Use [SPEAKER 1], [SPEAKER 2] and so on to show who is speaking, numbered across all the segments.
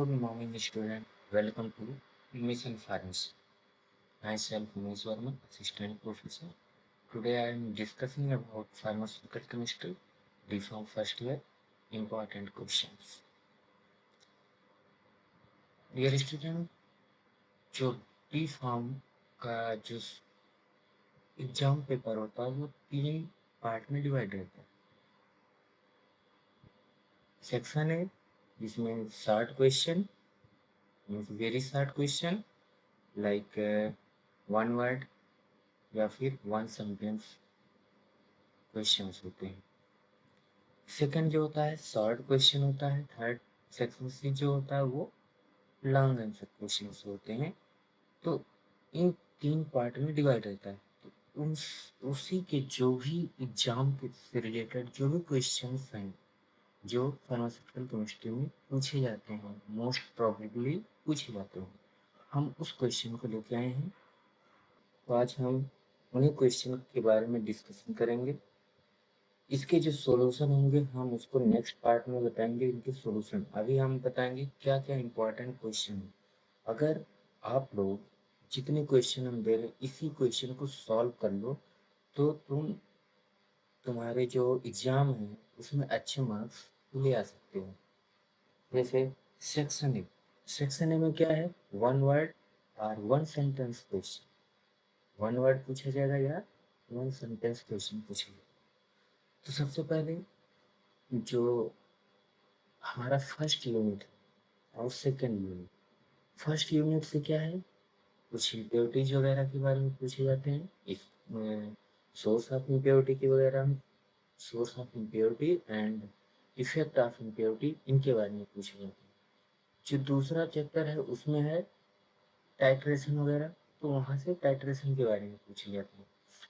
[SPEAKER 1] Good morning, student. Welcome to Mission Pharmacy. Myself, Umesh Verma, Assistant Professor. Today I am discussing about pharmaceutical chemistry, DPharm first year, important questions. Dear student, जो DPharm का जो exam paper होता है वो 3 part में divide रहता है. Section A, जिसमें short question, very short question like 1 word या फिर 1 सेंटेंस क्वेश्चंस होते हैं. सेकंड जो होता है शॉर्ट क्वेश्चन होता है. थर्ड सेक्शन सी जो होता है वो लॉन्ग आंसर क्वेश्चंस होते हैं. तो इन 3 पार्ट में डिवाइड रहता है. तो उसी के जो भी एग्जाम के से रिलेटेड जो भी क्वेश्चंस हैं जो फार्मास्यूटिकल केमिस्ट्री में पूछे जाते हैं, मोस्ट प्रोबेबली पूछे जाते हैं, हम उस क्वेश्चन को लेके आए हैं. तो आज हम उन्हीं क्वेश्चन के बारे में डिस्कशन करेंगे. इसके जो सॉल्यूशन होंगे हम उसको नेक्स्ट पार्ट में बताएंगे. इनके सॉल्यूशन अभी हम बताएंगे क्या क्या इंपॉर्टेंट क्वेश्चन है. अगर आप लोग जितने क्वेश्चन हम दे रहे हैं इसी क्वेश्चन को सॉल्व कर लो तो तुम्हारे जो एग्जाम है उसमें अच्छे मार्क्स ले आ सकते हो. जैसे सेक्शन ए में क्या है, 1 word और 1 सेंटेंस क्वेश्चन. 1 word पूछा जाएगा या 1 सेंटेंस क्वेश्चन पूछेगा. तो सबसे पहले जो हमारा फर्स्ट यूनिट और सेकंड यूनिट. फर्स्ट यूनिट से क्या है, कुछ इम्प्योरिटीज वगैरह के बारे में पूछे जाते हैं. इस सोर्स ऑफ इम्प्योरिटी के वगैरह, source of impurity and effect of impurity, इनके बारे में पूछे जाते हैं. जो दूसरा चैप्टर है उसमें है टाइट्रेशन वगैरह, तो वहाँ से टाइट्रेशन के बारे में पूछे जाते हैं.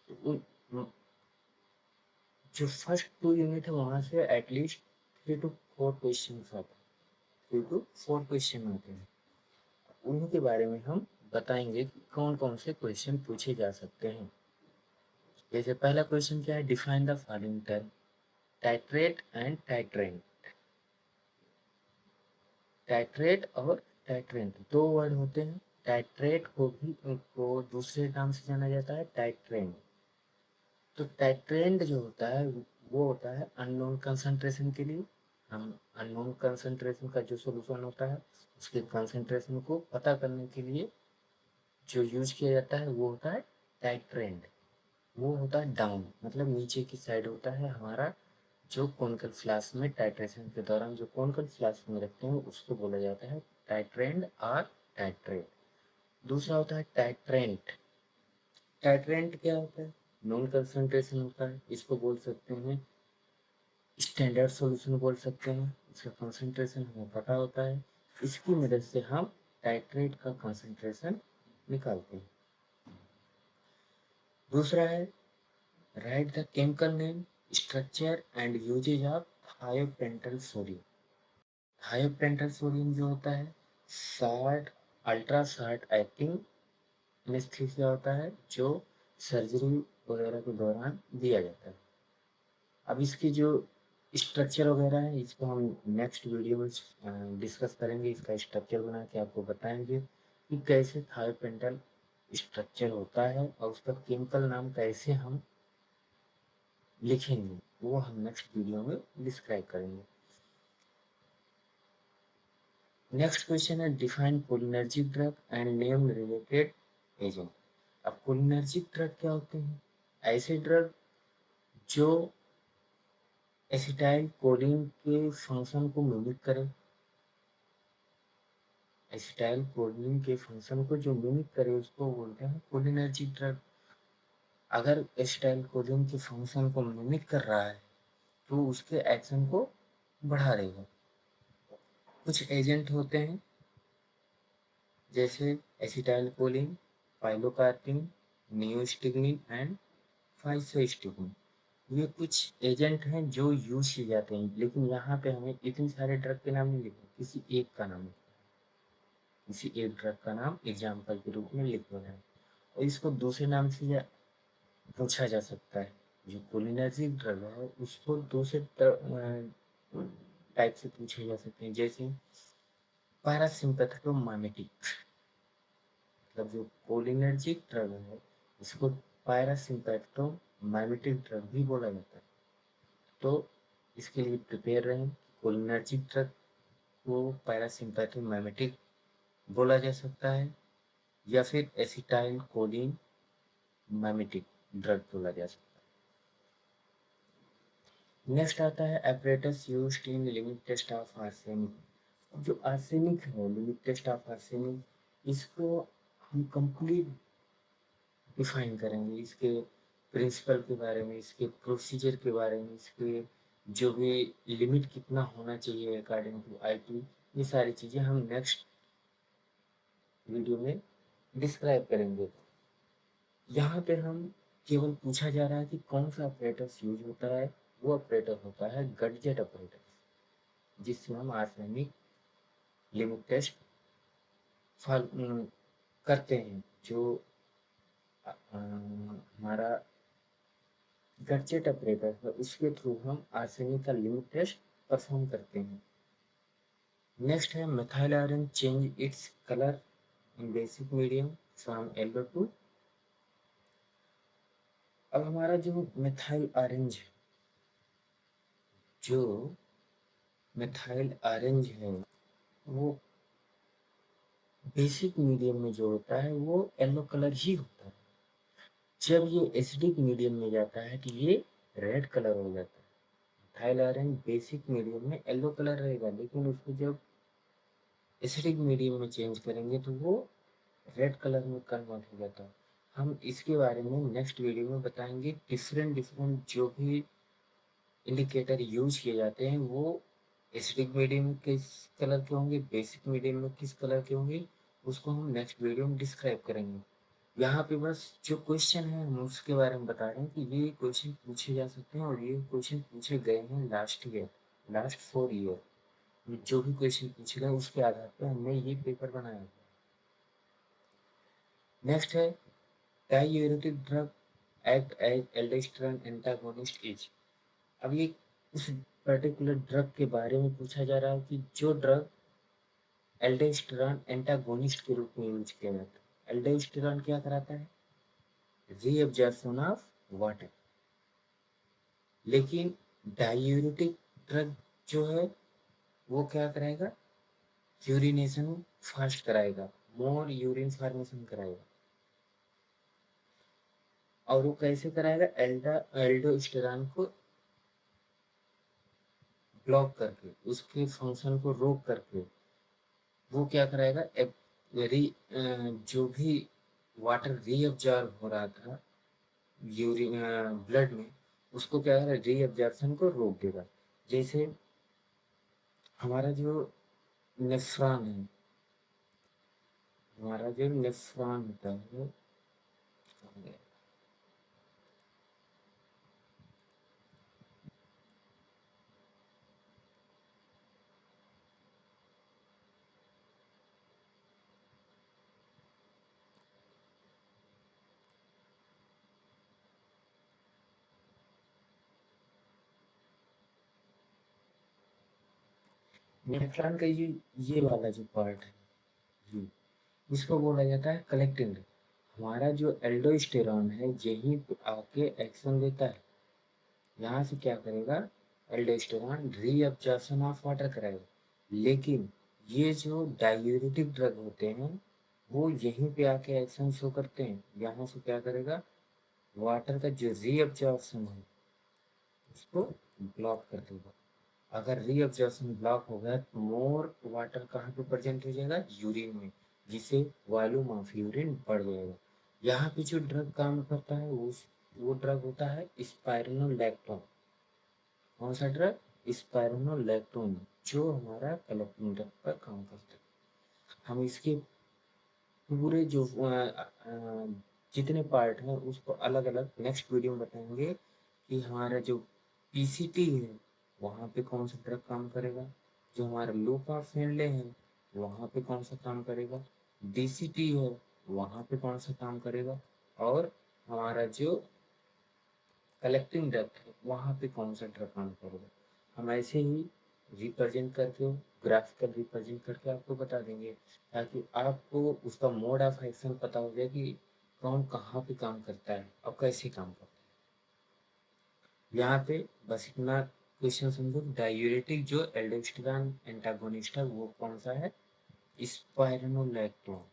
[SPEAKER 1] तो जो फर्स्ट 2 यूनिट है वहाँ से एटलीस्ट 3 to 4 क्वेश्चन आते हैं. 3 to 4 क्वेश्चन आते हैं. उन्हीं के बारे में हम बताएंगे कि कौन कौन से क्वेश्चन पूछे जा सकते हैं. जैसे पहला क्वेश्चन क्या है, define the following term. Titrate and titrant. Titrate और टाइट्रेंट दो वर्ड होते हैं. टाइट्रेट को दूसरे नाम से जाना जाता है टाइट्रेंट. तो टाइट्रेंट जो होता है वो होता है अननोन कंसंट्रेशन के लिए. हम अननोन कंसंट्रेशन का जो सोल्यूशन होता है उसके कंसंट्रेशन को पता करने के लिए जो यूज किया जाता है वो होता है टाइट्रेंट. वो होता है डाउन, मतलब नीचे की साइड होता है हमारा जो कॉनिकल फ्लास्क में टाइट्रेशन के दौरान जो कॉनिकल फ्लास्क में रखते हैं उसको बोला जाता है टाइट्रेंट और टाइट्रेट. दूसरा होता है टाइट्रेंट. टाइट्रेंट क्या होता है, नॉन कंसंट्रेशन होता है. इसको बोल सकते हैं स्टैंडर्ड सॉल्यूशन बोल सकते हैं. इसका कंसंट्रेशन हमें पता होता है. इसकी मदद से हम टाइट्रेट का कंसंट्रेशन निकालते हैं. दूसरा है write the chemical name, structure and uses of thiopental sodium. Thiopental sodium जो होता है short, ultra short acting anaesthesia होता है जो सर्जरी वगैरह के दौरान दिया जाता है. अब इसकी जो स्ट्रक्चर वगैरह है इसको हम नेक्स्ट वीडियो में डिस्कस करेंगे. इसका स्ट्रक्चर बना के आपको बताएंगे कि कैसे थायोपेंटल स्ट्रक्चर होता है और उसका केमिकल नाम कैसे हम लिखेंगे वो हम नेक्स्ट वीडियो में डिस्क्राइब करेंगे. नेक्स्ट क्वेश्चन है define cholinergic drug and name related agent. अब कोलिनर्जिक ड्रग क्या होते हैं, ऐसे ड्रग जो एसिटाइल कोलिन के फंक्शन को मिमिक करें. एसिटाइल कोलिन के फंक्शन को जो मिमिक करे उसको बोलते हैं कोलिनर्जिक ड्रग. अगर एसिटाइल कोलिन के फंक्शन को मिमिक कर रहा है तो उसके एक्शन को बढ़ा देगा. कुछ एजेंट होते हैं जैसे acetyl choline, pilocarpine, neostigmine and फाइसोस्टिग्मिन. ये कुछ एजेंट हैं जो यूज किए जाते हैं. लेकिन यहाँ पे हमें इतने सारे ड्रग के नाम नहीं लिखना, किसी एक का नाम, किसी एक ड्रग का नाम एग्जाम्पल के रूप में लिख देना है. और इसको दूसरे नाम से पूछा जा सकता है. जो कोलिनर्जिक ड्रग है उसको दूसरे टाइप से पूछे जा सकते हैं. जैसे पैरासिम्पैथेटोमाइमेटिक, मतलब जो कोलिनर्जिक ड्रग है इसको पैरासिम्पैथेटोमाइमेटिक ड्रग भी बोला जाता है। तो इसके लिए प्रिपेयर रहें। कोलिनर्जिक ड्रग को पैरासिम्पैथोमाइमेटिक बोला जा सकता है या फिर एसिटाइल कोलिन माइमेटिक ड्रग बोला जा सकता है। नेक्स्ट आता है apparatus used in limit test of arsenic। जो आर्सेनिक है, लिमिट टेस्ट ऑफ आर्सेनिक, इसको हम कंप्लीट डिफाइन करेंगे। इसके प्रिंसिपल के बारे में, इसके प्रोसीजर के बारे में, इसके जो भी लिमिट कितना होना चाहिए अकॉर्डिंग टू आईटी, ये सारी चीज़ें हम नेक्स्ट वीडियो में डिस्क्राइब करेंगे। यहाँ पे हम केवल पूछा जा रहा है कि कौन सा ऑपरेटर्स यूज होता है। वो ऑपरेटर होता है गडजेट ऑपरेटर, जिससे हम आर्सेनिक लिमिट टेस्ट करते हैं। जो हमारा गडजेट ऑपरेटर है उसके थ्रू हम आर्सेनिक का लिमिट टेस्ट परफॉर्म करते हैं। नेक्स्ट है methyl iron change its colour in basic medium from yellow to. अब हमारा जो मिथाइल ऑरेंज है, जो मिथाइल ऑरेंज है वो बेसिक मीडियम में जो होता है वो येलो कलर ही होता है। जब ये एसिडिक मीडियम में जाता है तो ये रेड कलर हो जाता है। मिथाइल ऑरेंज बेसिक मीडियम में येलो कलर रहेगा, लेकिन उसको जब एसिडिक मीडियम में चेंज करेंगे तो वो रेड कलर में कन्वर्ट हो जाता है। हम इसके बारे में नेक्स्ट वीडियो में बताएंगे। डिफरेंट डिफरेंट जो भी इंडिकेटर यूज किए जाते हैं वो एसिडिक मीडियम में किस कलर के होंगे, बेसिक मीडियम में किस कलर के होंगे, उसको हम नेक्स्ट वीडियो में डिस्क्राइब करेंगे। यहाँ पे बस जो क्वेश्चन है हम उसके बारे में बता रहे हैं कि ये क्वेश्चन पूछे जा सकते हैं और ये क्वेश्चन पूछे गए हैं लास्ट ईयर, लास्ट 4 ईयर जो भी क्वेश्चन पूछे गए उसके आधार पर हमने ये पेपर बनाया। नेक्स्ट है diuretic drug act as aldosterone antagonist is. अब ये उस पर्टिकुलर ड्रग के बारे में पूछा जा रहा है कि जो ड्रग एल्डोस्टेरोन एंटागोनिस्ट के रूप में यूज किया जाता है। एल्डोस्टेरोन क्या कराता है? Reabsorption of water. लेकिन डाययूरेटिक ड्रग जो है वो क्या कराएगा? यूरिनेशन फास्ट कराएगा, मोर यूरिन फॉर्मेशन कराएगा। और वो कैसे कराएगा? एल्डोस्टेरोन को ब्लॉक करके, उसके फंक्शन को रोक करके वो क्या कराएगा? जो भी वाटर रीअब्जॉर्ब हो रहा था यूरिन ब्लड में, उसको क्या करेगा? रीअब्जॉर्प्शन को रोक देगा। जैसे हमारा जो नेफ्रॉन है, हमारा जो नेफ्रॉन होता है, नेफ्रॉन का ये वाला जो पार्ट है, ये इसको बोला जाता है कलेक्टिंग। हमारा जो एल्डोस्टेरॉन है यहीं पे आके एक्शन देता है। यहाँ से क्या करेगा? एल्डोस्टेरॉन रीअब्जॉर्प्शन ऑफ वाटर कराएगा। लेकिन ये जो डाययूरेटिक ड्रग होते हैं वो यहीं पे आके एक्शन शो करते हैं। यहाँ से क्या करेगा? वाटर का जो रीअब्जॉर्प्शन है उसको ब्लॉक कर देगा। अगर रीअब्जॉर्प्शन ब्लॉक हो गया तो मोर वाटर कहाँ पे प्रेजेंट हो जाएगा? यूरिन में, जिससे वॉल्यूम ऑफ यूरिन बढ़ जाएगा। यहाँ पे जो ड्रग काम करता है वो ड्रग होता है स्पाइरोनोलैक्टोन। कौन सा ड्रग? स्पाइरोनोलैक्टोन, जो हमारा कलेक्टिंग ड्रग पर काम करता है। हम इसके पूरे जो जितने पार्ट हैं उसको अलग अलग नेक्स्ट वीडियो में बताएंगे कि हमारा जो पीसीटी है वहाँ पे कौन सा ड्रग काम करेगा, जो हमारा लूप ऑफ फेनले है वहाँ पे कौन सा काम करेगा, डीसीटी है वहाँ पे कौन सा काम करेगा, और हमारा जो कलेक्टिंग ड्रग है वहाँ पे कौन सा ड्रग काम करेगा। हम ऐसे ही रिप्रेजेंट करके, ग्राफिकल रिप्रेजेंट करके आपको बता देंगे, ताकि आपको उसका मोड ऑफ एक्शन पता हो जाए कि कौन कहाँ पे काम करता है और कैसे काम करता है। यहाँ पे बस इतना क्वेश्चन समझो, डायूरेटिक जो एल्डोस्टेरॉन एंटागोनिस्ट है वो कौन सा है, स्पाइरोनोलैक्टोन।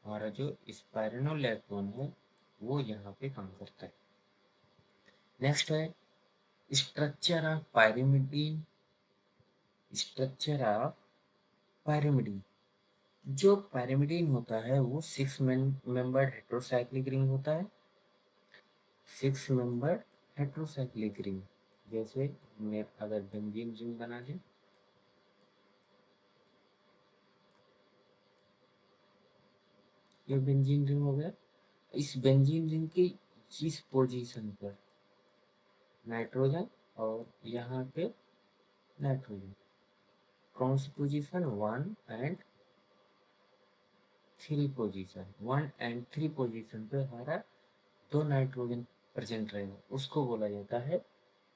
[SPEAKER 1] हमारा जो स्पाइरोनोलैक्टोन है वो यहाँ पे काम करता है। नेक्स्ट है structure of pyrimidine. Structure of pyrimidine, जो पायरिमिडीन होता है वो 6 मेंबर्ड हेट्रोसाइक्लिक रिंग होता है। 6 मेंबर्ड हेट्रोसाइक्लिक रिंग, जैसे मैं अगर बेंजीन रिंग बना दें, ये बेंजीन रिंग हो गया। इस बेंजीन रिंग की इस पोजीशन पर नाइट्रोजन और यहाँ पे नाइट्रोजन, कौन सी पोजीशन, 1 and 3 पोजीशन पे हमारा 2 नाइट्रोजन प्रेजेंट रहेगा, उसको बोला जाता है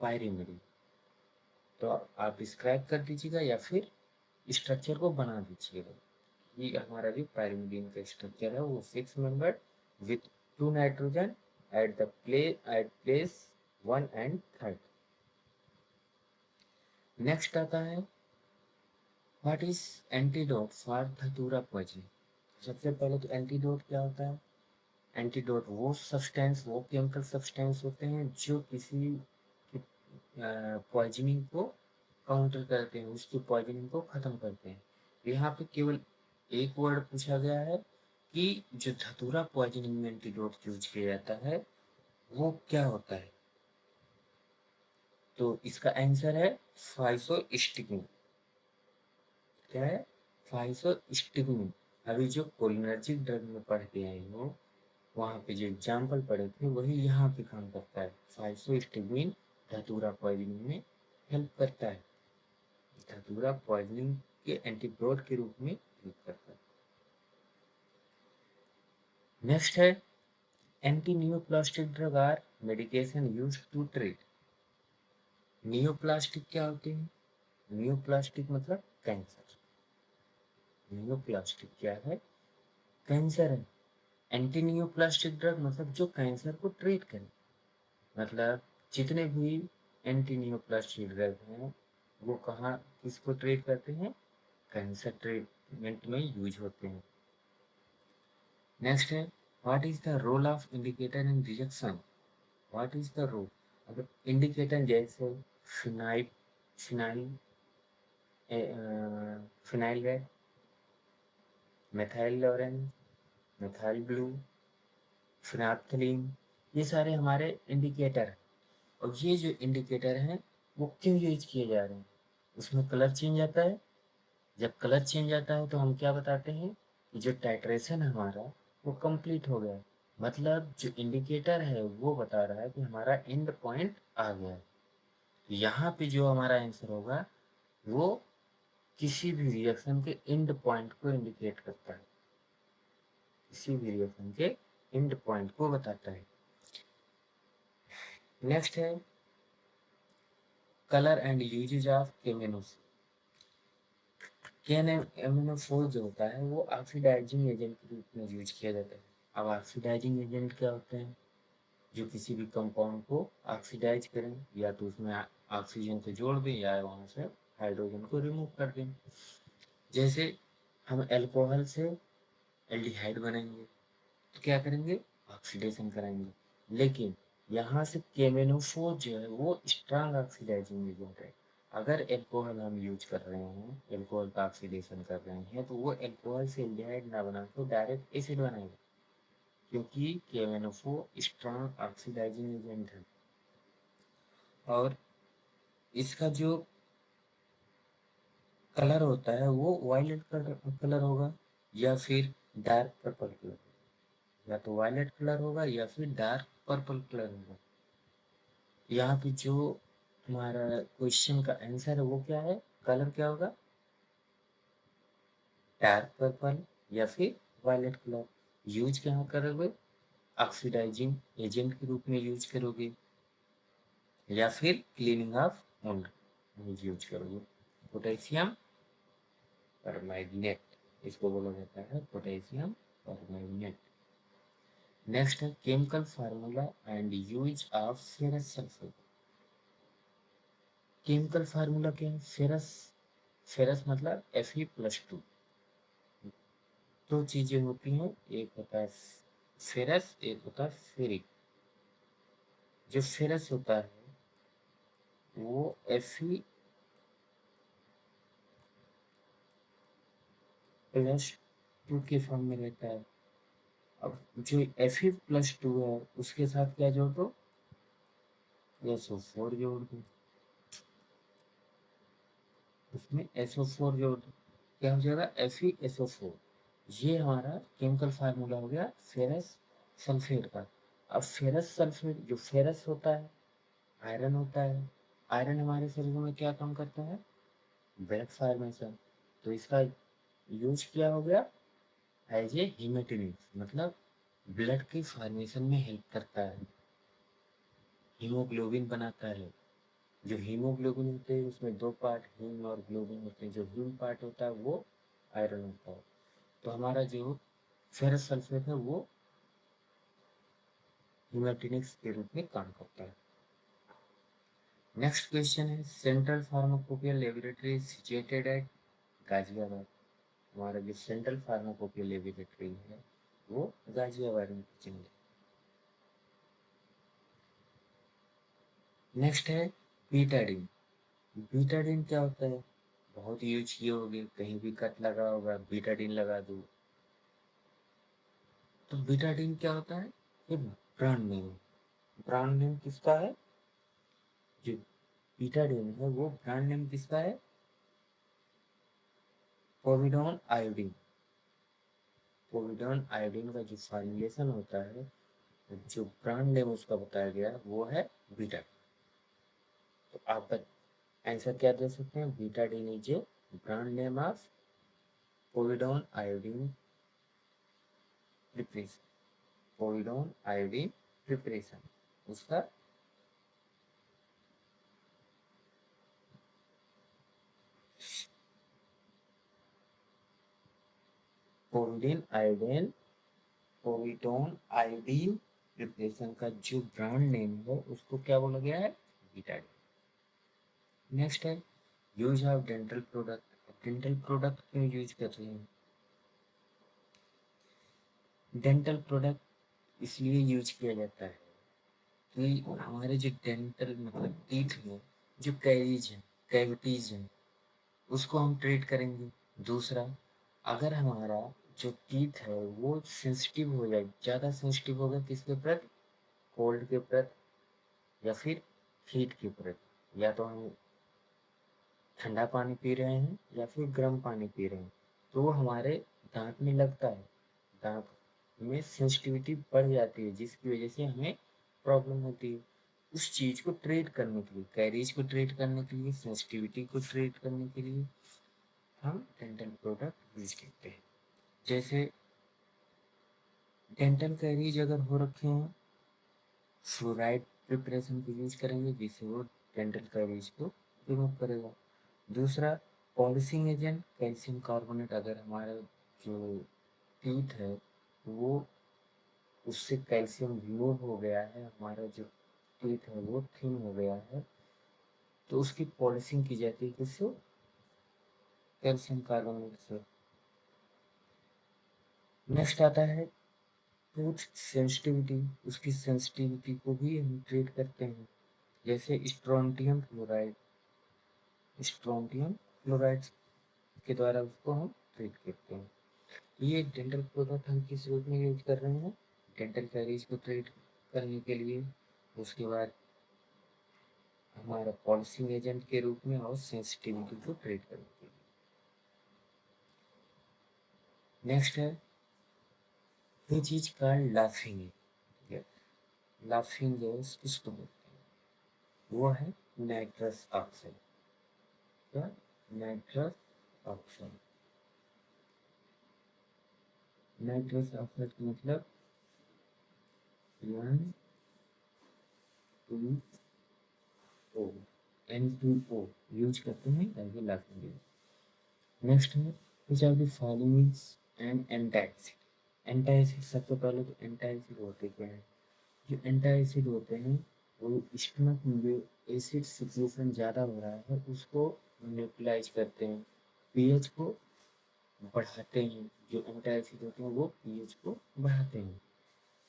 [SPEAKER 1] पायरिमिडीन। तो आप डिस्क्राइब कर दीजिएगा या फिर स्ट्रक्चर को बना दीजिएगा। ये हमारा जो पायरिमिडीन का स्ट्रक्चर है वो 6 membered with 2 nitrogen at place 1 and 3। Next आता है व्हाट इज एंटीडोट फॉर धतूरा पॉइजनिंग। सबसे पहले तो एंटीडोट क्या होता है। एंटीडोट वो सब्सटेंस, वो केमिकल सब्सटेंस होते हैं जो किसी पॉइजनिंग को काउंटर करते हैं, उसकी पॉइजनिंग को खत्म करते हैं। यहाँ पे केवल एक वर्ड पूछा गया है कि जो धतूरा पॉइजनिंग में एंटीडोट यूज किया जाता है वो क्या होता है, तो इसका आंसर है फाइसोस्टिग्मिन। क्या है, फाइसोस्टिग्मिन। अभी जो कोलिनर्जिक ड्रग में पढ़ के आए हो, वहाँ पे जो एग्जाम्पल पढ़े थे वही यहाँ पे काम करता है। फाइसोस्टिग्मिन धतूरा पॉइजनिंग में हेल्प करता है, धतूरा पॉइजनिंग के एंटीडोट के रूप में हेल्प करता है। नेक्स्ट है anti neoplastic drug are medication used to treat. Neoplastic क्या होते हैं, नियोप्लास्टिक मतलब कैंसर। नियोप्लास्टिक क्या है, कैंसर है। एंटी नियोप्लास्टिक ड्रग मतलब जो कैंसर को ट्रीट करे। मतलब जितने भी एंटी नियोप्लास्टिक ड्रग हैं वो कहाँ किसको ट्रीट करते हैं, कैंसर ट्रीटमेंट में यूज होते हैं। नेक्स्ट है what is the role of indicator in reaction. What is the role, अगर इंडिकेटर जैसे phenyl, phenyl phenyl red, methyl orange, methyl blue, phenolphthalein, ये सारे हमारे इंडिकेटर हैं। और ये जो इंडिकेटर हैं वो क्यों यूज किए जा रहे हैं, उसमें कलर चेंज आता है। जब कलर चेंज आता है तो हम क्या बताते हैं कि जो टाइट्रेशन है हमारा वो कंप्लीट हो गया है। मतलब जो इंडिकेटर है वो बता रहा है कि हमारा एंड पॉइंट आ गया है। यहाँ पे जो हमारा आंसर होगा वो किसी भी रिएक्शन के एंड पॉइंट को इंडिकेट करता है, किसी भी रिएक्शन के एंड पॉइंट को बताता है। नेक्स्ट है कलर एंड यूजेज ऑफ केमेनोस। एमिनोफोर जो होता है वो ऑक्सीडाइजिंग एजेंट के रूप में यूज किया जाता है। अब ऑक्सीडाइजिंग एजेंट क्या होते हैं, जो किसी भी कंपाउंड को ऑक्सीडाइज करें, या तो उसमें ऑक्सीजन को जोड़ दें या वहाँ से हाइड्रोजन को रिमूव कर दें। जैसे हम अल्कोहल से एल्डिहाइड बनाएंगे तो क्या करेंगे, ऑक्सीडेशन कराएंगे। लेकिन यहाँ से केमेनोफोर जो है वो स्ट्रांग ऑक्सीडाइजिंग एजेंट है। अगर एल्कोहल हम यूज कर रहे हैं, एल्कोहल का ऑक्सीडेशन कर रहे हैं, तो वो एल्कोहल से एल्डिहाइड ना बना तो डायरेक्ट एसिड बनाएगा, क्योंकि केमेनोफोर स्ट्रांग ऑक्सीडाइजिंग एजेंट है। और इसका जो कलर होता है वो वायलेट कलर होगा या फिर डार्क पर्पल कलर, या तो वायलेट कलर होगा या फिर डार्क पर्पल कलर होगा। यहाँ पे जो हमारा क्वेश्चन का आंसर है वो क्या है, कलर क्या होगा, डार्क पर्पल या फिर वायलेट कलर। यूज कहाँ करोगे, ऑक्सीडाइजिंग एजेंट के रूप में यूज करोगे या फिर क्लीनिंग ऑफ वुंड। यूज करोगे। पोटेशियम परमैंगनेट, इसको बोला जाता है पोटेशियम परमैंगनेट। नेक्स्ट है chemical formula and use of ferrous sulphate. Chemical formula क्या है? फेरस, फेरस मतलब Fe+2। दो चीजें होती हैं, एक होता है फेरस, एक होता है फेरिक। जो फेरस होता है वो Fe+2 के फॉर्म में रहता है। अब जो Fe+2 है उसके साथ क्या जोड़ दो? SO4 जोड़ दो। उसमें SO4 जोड़ दो, क्या हो जाएगा? FeSO4। ये हमारा केमिकल फार्मूला हो गया फेरस सल्फेट का। अब फेरस सल्फेट, जो फेरस होता है आयरन होता है। आयरन हमारे शरीर में क्या काम करता है? Blood formation. तो इसका यूज क्या हो गया? एज ए हीमेटोनिक्स, मतलब ब्लड की फॉर्मेशन में हेल्प करता है, हीमोग्लोबिन बनाता है। जो हीमोग्लोबिन होते हैं उसमें दो पार्ट हीम और ग्लोबिन होते हैं। जो हीम पार्ट होता है वो आयरन होता है। तो हमारा जो फेरस सल्फेट है वो हीमेटोनिक्स के रूप में काम करता है। नेक्स्ट क्वेश्चन है central pharmacopoeia laboratory situated at Ghaziabad. हमारा जो सेंट्रल फार्माकोपिया लेबोरेटरी है वो गाजियाबाद में किचन है। नेक्स्ट है बीटाडीन। बीटाडीन क्या होता है? बहुत यूज किए होगे, कहीं भी कट लगा होगा बीटाडीन लगा दो। तो बीटाडीन क्या होता है? ये ब्रांड नेम है। ब्रांड नेम किसका है? जो बीटाडीन है वो ब्रांड नेम किसका है? Povidone iodine. पोविडोन आयोडीन का जो फॉर्मुलेशन होता है, जो ब्रांड नेम उसका बताया गया वो है बीटाडीन। तो आप आंसर क्या दे सकते हैं? Betadine is a brand name of povidone iodine preparation. Povidone iodine preparation उसका povidone iodine, povidone iodine preparation का जो ब्रांड नेम है उसको क्या बोला गया है? बीटाडीन। नेक्स्ट है use of dental product. Dental product क्यों यूज कर रहे हैं? डेंटल प्रोडक्ट इसलिए यूज किया जाता है कि हमारे जो डेंटल मतलब टीथ में जो कैरीज है, कैविटीज है, उसको हम ट्रीट करेंगे। दूसरा, अगर हमारा जो टीथ है वो सेंसिटिव हो जाए, ज़्यादा सेंसिटिव होगा किसके प्रति? कोल्ड के प्रति या फिर हीट के प्रति। या तो हम ठंडा पानी पी रहे हैं या फिर गर्म पानी पी रहे हैं, तो वो हमारे दांत में लगता है, दांत में सेंसिटिविटी बढ़ जाती है जिसकी वजह से हमें प्रॉब्लम होती है। उस चीज को ट्रीट करने के लिए, कैरीज को ट्रीट करने के लिए, सेंसिटिविटी को ट्रीट करने के लिए हम डेंटल प्रोडक्ट यूज करते हैं। जैसे डेंटल कैरीज अगर हो रखे हैं, फ्लोराइड प्रिपरेशन को यूज करेंगे जिससे वो डेंटल कैरीज को रिमूव करेगा। दूसरा, पॉलिशिंग एजेंट कैल्शियम कार्बोनेट। अगर हमारा जो टीथ है वो उससे कैल्शियम रिमूव हो गया है, हमारा जो टीथ है वो थिन हो गया है, तो उसकी पॉलिशिंग की जाती है किससे? कैल्शियम कार्बोनेट से। नेक्स्ट आता है टूथ सेंसिटिविटी। उसकी सेंसिटिविटी को भी हम ट्रीट करते हैं, जैसे स्ट्रोंटियम फ्लोराइड। स्ट्रोंटियम फ्लोराइड के द्वारा उसको हम ट्रीट करते हैं। ये डेंटल प्रोडक्ट हम किस रूप में यूज कर रहे हैं? डेंटल कैरीज को ट्रीट करने के लिए, उसके बाद हमारा पॉलिशिंग एजेंट के रूप में और सेंसिटिविटी को ट्रीट करने के लिए। नेक्स्ट है which is called laughing. Laughing gas किसको बोलते हैं? वो है नाइट्रस ऑक्साइड। क्या? Nitrous oxide. नाइट्रस ऑक्साइड का मतलब N2O। N2O यूज करते हैं as a laughing gas. Next है which are the following and antacid. Antacid सबसे पहले तो एंटासिड होते क्या है? जो एंटासिड होते हैं वो स्टमक में जो एसिड सिक्रेशन ज़्यादा हो रहा है उसको न्यूट्रलाइज करते हैं, पीएच को बढ़ाते हैं। जो एंटासिड होते हैं वो पीएच को बढ़ाते हैं,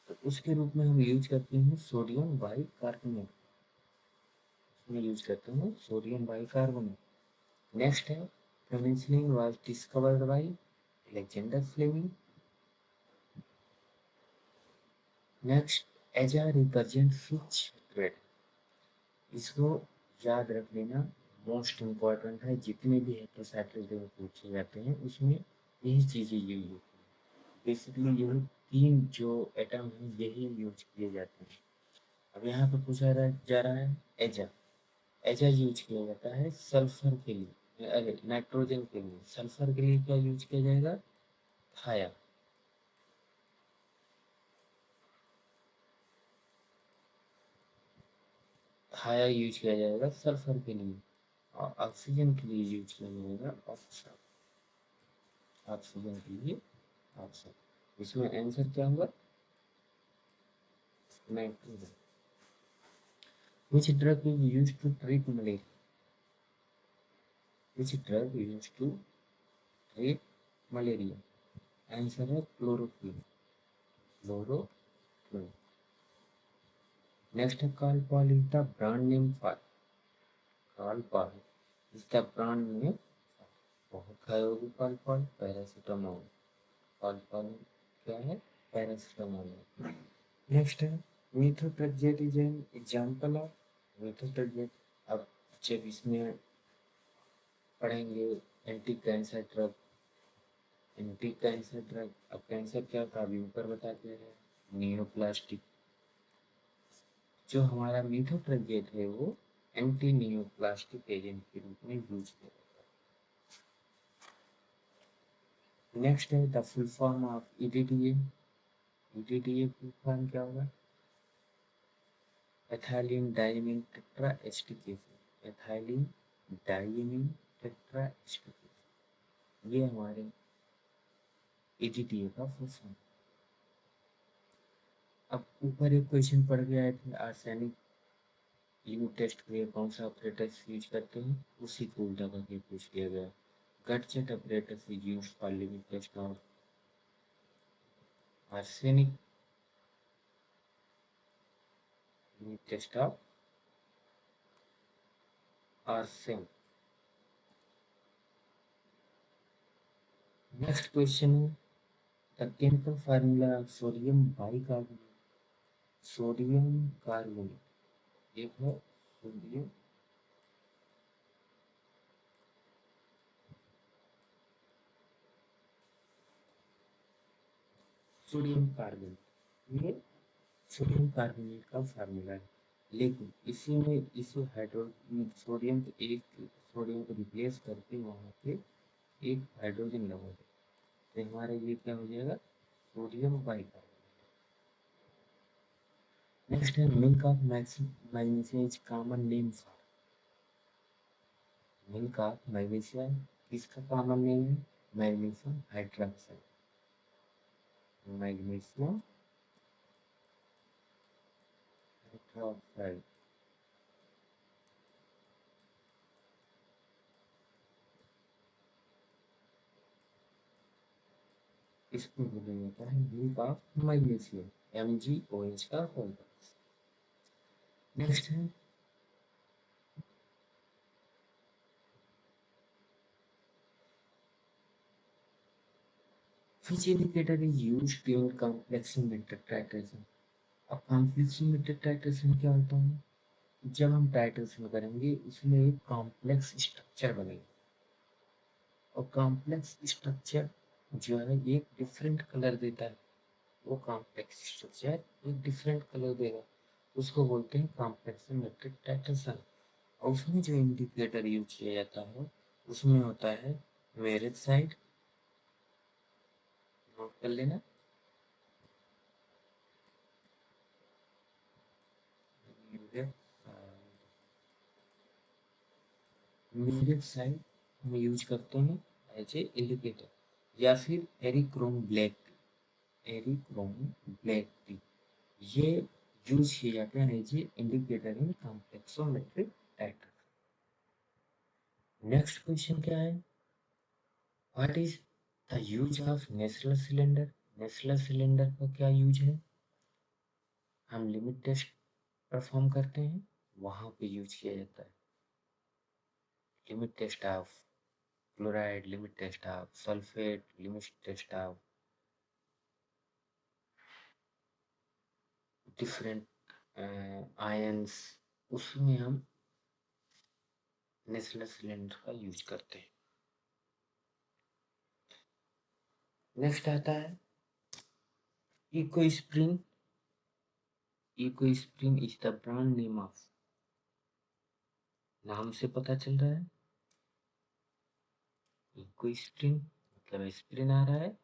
[SPEAKER 1] तो उसके रूप में हम यूज करते हैं सोडियम बाइकार्बोनेट। उसमें यूज करते हैं सोडियम बाइकार्बोनेट। नेक्स्ट है penicillin was discovered by Alexander Fleming. Next एजा रिप्रेजेंट फिच ट्रेड। इसको याद रख लेना, मोस्ट इम्पॉर्टेंट है। जितने भी हेटेरोसाइक्लिक पूछे जाते हैं उसमें यही चीज़ें यूज होती हैं। बेसिकली यही तीन जो एटम हैं यही यूज किए जाते हैं। अब यहाँ पे पूछा जा रहा है एजा। एजा यूज किया जाता है सल्फर के लिए, अरे नाइट्रोजन के लिए। सल्फर के लिए क्या यूज किया जाएगा? थाया। थाया यूज किया जाएगा सल्फर के लिए। और ऑक्सीजन के लिए यूज किया जाएगा ऑक्साइड। ऑक्सीजन के लिए ऑक्साइड। इसमें आंसर क्या होगा? Nitrogen. Which drug is used to treat malaria? Which drug is used to treat malaria? Answer है क्लोरोक्विन। क्लोरोक्विन। नेक्स्ट है Calpol is the brand name for. Calpol is the brand name. बहुत खाए होगी Calpol, paracetamol. Calpol क्या है? Paracetamol. Next है methotrexate is an example of. methotrexate, अब जब इसमें पढ़ेंगे anti cancer drug. Anti cancer drug, अब कैंसर क्या था अभी ऊपर बताते हैं, नियोप्लास्टिक। जो हमारा methotrexate है वो एंटी नियोप्लास्टिक एजेंट के रूप में यूज किया जाता है। नेक्स्ट है the full form of EDDA. EDDA full form क्या होगा? Ethylene diamine tetra acetic acid. Ethylene diamine tetra acetic acid, ये हमारे ईडीडीए का फुल फॉर्म। अब ऊपर एक क्वेश्चन पढ़ के आए थे, आर्सेनिक यूनिट टेस्ट के लिए कौन सा ऑपरेटर्स यूज करते हैं, उसी को उल्टा करके पूछ लिया गया। Gutzeit operators is used for limit test of arsenic. Limit test of arsenic. Next question है the chemical formula of sodium bicarbonate. Sodium carbonate, एक है सोडियम सोडियम कार्बोनेट, ये सोडियम कार्बोनेट का फार्मूला है। लेकिन इसी में इसे हाइड्रो सोडियम को एक सोडियम को रिप्लेस करके वहाँ पे एक हाइड्रोजन लगा दे, तो हमारा ये क्या हो जाएगा? Sodium bicarbonate. नेक्स्ट है milk of magnesia is common name for. Milk of magnesia किसका कॉमन नेम है? Magnesium hydroxide. Magnesium hydroxide. इसको बोला जाता है मिल्क ऑफ मैग्नीशियम, MgOH का फॉर्मूला। नेक्स्ट है which indicator is used during complexometric titration। अब कॉम्प्लेक्सोमेट्रिक टाइट्रेशन क्या होता है? जब हम टाइट्रेशन करेंगे उसमें एक कॉम्प्लेक्स स्ट्रक्चर बनेगा, और कॉम्प्लेक्स स्ट्रक्चर जो है एक डिफरेंट कलर देता है। वो कॉम्प्लेक्स स्ट्रक्चर एक डिफरेंट कलर देगा, उसको बोलते हैं कॉम्प्लेक्सोमेट्रिक टाइट्रेशन। और उसमें जो इंडिकेटर यूज किया जाता है उसमें होता है मेरिट साइड, नोट कर लेना। मीडियम साइड हम यूज करते हैं एज ए इंडिकेटर, या फिर eriochrome black T, eriochrome black T, ये यूज किए जाते हैं as a indicator in complexometric diagram. Next question क्या है, what is the use of national cylinder. National cylinder का क्या यूज है, हम लिमिट टेस्ट परफॉर्म करते हैं, वहां पे यूज किया जाता है। Limit test of chloride, limit test of sulphate, limit test of different ions, उसमें हम नेशनल सिलेंडर का यूज करते हैं। नेक्स्ट आता है eco spring. Eco spring is the brand name of, नाम से पता चल रहा है इको स्प्रिंग मतलब एस्पिरिन आ रहा है,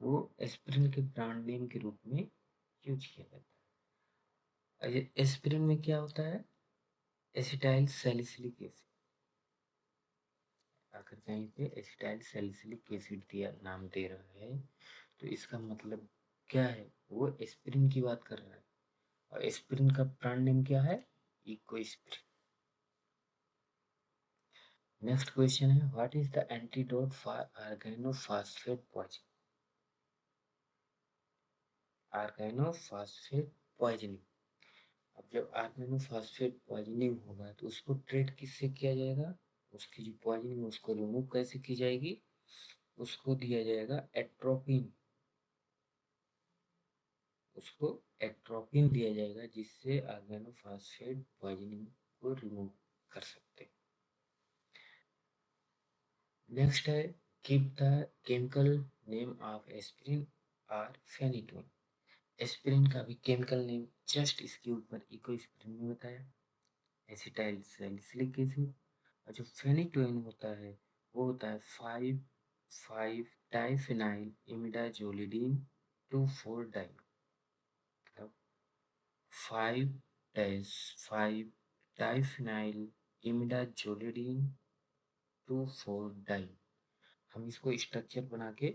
[SPEAKER 1] वो एस्पिरिन के ब्रांड नेम के रूप में यूज किया जाता है। एस्पिरिन में क्या होता है, एसिटाइल सैलिसिलिक एसिड, अगर कहीं पे एसिटाइल सैलिसिलिक एसिड दिया नाम दे रहा है तो इसका मतलब क्या है, वो एस्पिरिन की बात कर रहा है, और एस्पिरिन का ब्रांड नेम क्या है, इको स्प्रिंग। नेक्स्ट क्वेश्चन है, what is the antidote for organophosphate poison. Organophosphate poisoning, अब जब ऑर्गेनोफॉस्फेट पॉइजनिंग होगा तो उसको ट्रीट किससे किया जाएगा, उसकी जो पॉइजनिंग उसको रिमूव कैसे की जाएगी, उसको दिया जाएगा एट्रोपिन, उसको एट्रोपिन दिया जाएगा जिससे ऑर्गेनोफॉस्फेट पॉइजनिंग को रिमूव कर सकते हैं। नेक्स्ट है, give the chemical name of aspirin और फेनिटोन। एस्पिरिन का भी केमिकल नेम जस्ट इसके ऊपर इको स्प्रिन में बताया, एसिटाइल सैलिसिलिक एसिड, और जो फेनिटोन होता है वो होता है 5,5 डाइफिनाइल इमिडाजोलिडीन 2,4 डाई, मतलब 5-5 डाइफिनाइल इमिडाजोलिडीन 2,4 डाई। हम इसको स्ट्रक्चर बना के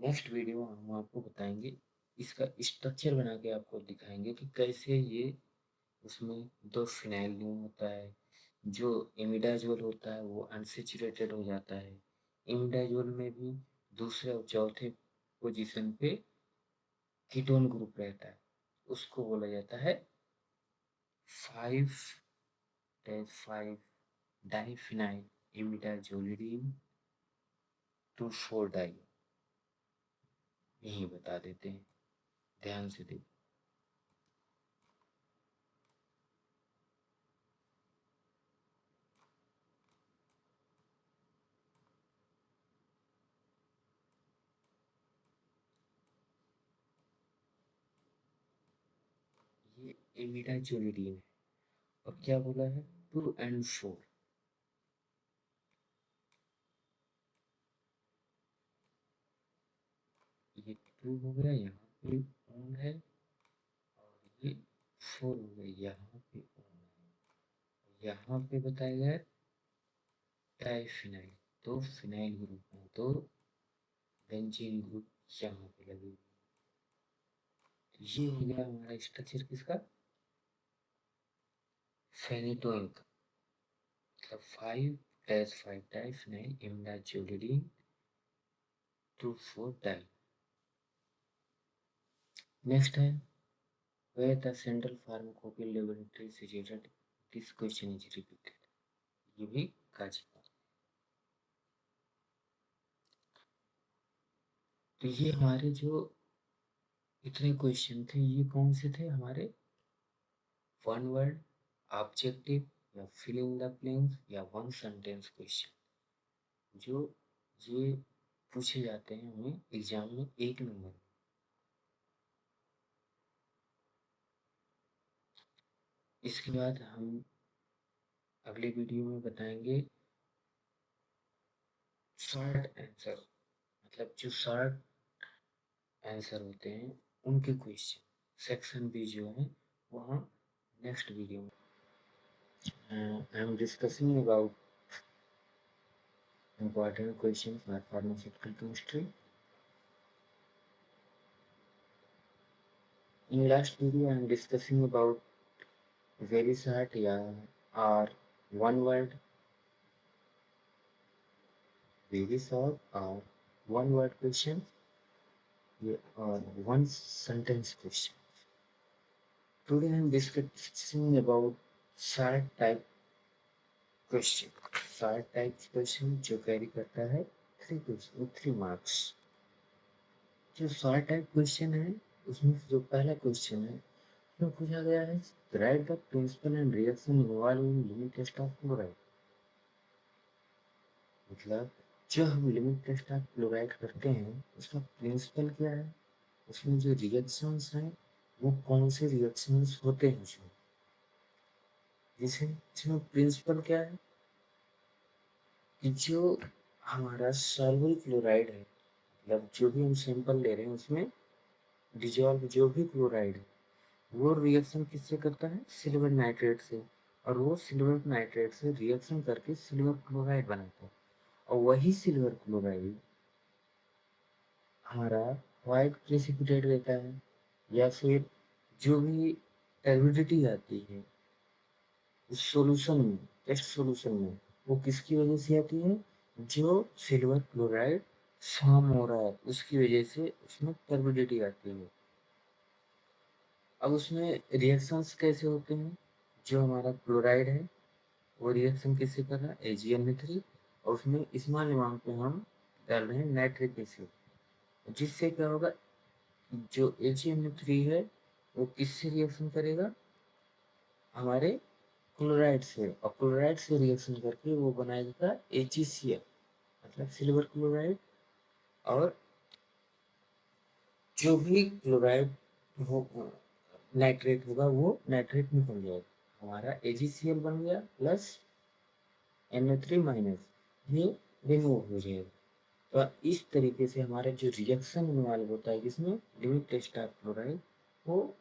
[SPEAKER 1] नेक्स्ट वीडियो में हम आपको बताएंगे, इसका स्ट्रक्चर बना के आपको दिखाएंगे कि कैसे ये उसमें दो फिनाइल ग्रुप होता है, जो इमिडाजोल होता है वो अनसेचुरेटेड हो जाता है, इमिडाजोल में भी दूसरे और चौथे पोजीशन पे कीटोन ग्रुप रहता है, उसको बोला जाता है 5-5 डाइफिनाइल इमिडाजोलिडीन 2,4 डाई। यही बता देते हैं, ध्यान से देखो। ये इमिडाजोलिडीन है, और क्या बोला है 2 और 4, ये 2 हो गया, यहाँ पे ऑन है, और ये 4 हो गया, यहाँ पे ऑन है, यहाँ पे बताया गया है डाइफिनाइल, तो फिनाइल ग्रुप है, तो बेंजीन ग्रुप यहाँ पे लगे। तो ये हो गया हमारा स्ट्रक्चर किसका, फेनिटोइन का, मतलब 5-5 डाइफिनाइल इमिडाजोलिडीन 2,4 डाई। नेक्स्ट है, where the central pharmacopoeial laboratory is situated, this question is repeated, ये भी गाजीपुर। तो ये हमारे जो इतने क्वेश्चन थे ये कौन से थे हमारे, वन वर्ड, ऑब्जेक्टिव, या फिल इन द ब्लैंक्स, या वन सेंटेंस क्वेश्चन, जो ये पूछे जाते हैं हमें एग्जाम में 1 नंबर। इसके बाद हम अगले वीडियो में बताएंगे शॉर्ट आंसर, मतलब जो शॉर्ट आंसर होते हैं उनके क्वेश्चन, सेक्शन बी जो है वहाँ नेक्स्ट वीडियो में I am discussing about Important question for pharmaceutical chemistry. In last video, I am discussing about very short or one word, very short or one word question or one sentence question. Today I am discussing about short type question. Short type question जो carry करता है 3 marks. जो short type question है उसमें जो पहला question है उसमें पूछा गया है write the principle and reaction involve in limit test of chloride. मतलब जो हम लिमिट टेस्ट ऑफ क्लोराइड करते हैं उसका प्रिंसिपल क्या है, उसमें जो रिएक्शंस हैं वो कौन से रिएक्शंस होते हैं उसमें। जैसे इसमें प्रिंसिपल क्या है कि जो हमारा सॉल्युबल क्लोराइड है, मतलब जो भी हम सैंपल ले रहे हैं उसमें डिजॉल्व जो भी क्लोराइड है वो रिएक्शन किससे करता है, सिल्वर नाइट्रेट से, और वो सिल्वर नाइट्रेट से रिएक्शन करके सिल्वर क्लोराइड बनाता है। और वही सिल्वर क्लोराइड हमारा व्हाइट प्रेसिपिटेट देता है, या फिर जो भी टर्बिडिटी आती है उस सॉल्यूशन में, टेस्ट सॉल्यूशन में, वो किसकी वजह से आती है, जो सिल्वर क्लोराइड फॉर्म हो रहा है उसकी वजह से उसमें टर्बिडिटी आती है। अब उसमें रिएक्शंस कैसे होते हैं, जो हमारा क्लोराइड है वो रिएक्शन किससे कर रहा है, AgNO3, और उसमें स्मॉल अमाउंट पे हम डाल रहे हैं नाइट्रिक एसिड, जिससे क्या होगा, जो AgNO3 है वो किससे रिएक्शन करेगा, हमारे क्लोराइड से, और क्लोराइड से रिएक्शन करके वो बनाएगा AgCl, मतलब सिल्वर क्लोराइड। और जो भी क्लोराइड हो नाइट्रेट होगा वो नाइट्रेट निकल जाएगा, हमारा AgCl बन गया प्लस NO3 माइनस, ये रिमूव हो जाएगा। तो इस तरीके से हमारा जो रिएक्शन इन्वॉल्व होता है जिसमें लिमिट टेस्ट ऑफ क्लोराइड, वो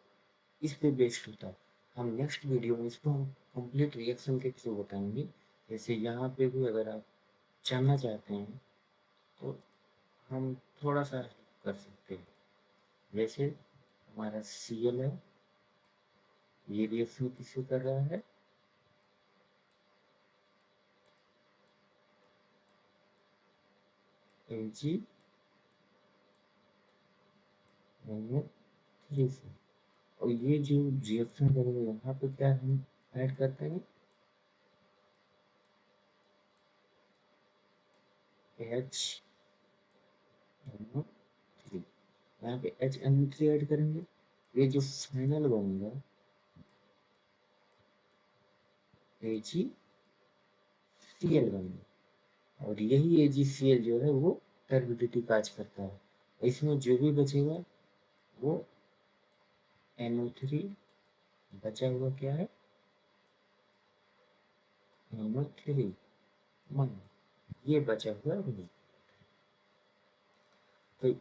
[SPEAKER 1] इस पे बेस्ड होता है। हम नेक्स्ट वीडियो में इसको हम कंप्लीट रिएक्शन के थ्रू बताएंगे। जैसे यहाँ पे भी अगर आप जानना चाहते हैं तो हम थोड़ा सा कर सकते हैं। जैसे हमारा Cl है, ये रिएक्शन किससे कर रहा है, Ag-3 से, और ये जो रिएक्शन करेंगे यहाँ पे क्या हम ऐड करते हैं, HNO3, यहाँ पे HNO3 ऐड करेंगे, ये जो फाइनल बनेगा AgCl बनेगा, और यही AgCl जो है वो टर्बिडिटी काज करता है। इसमें जो भी बचेगा वो NO3, बचा हुआ क्या है, NO3 मान, ये बचा हुआ नहीं। तो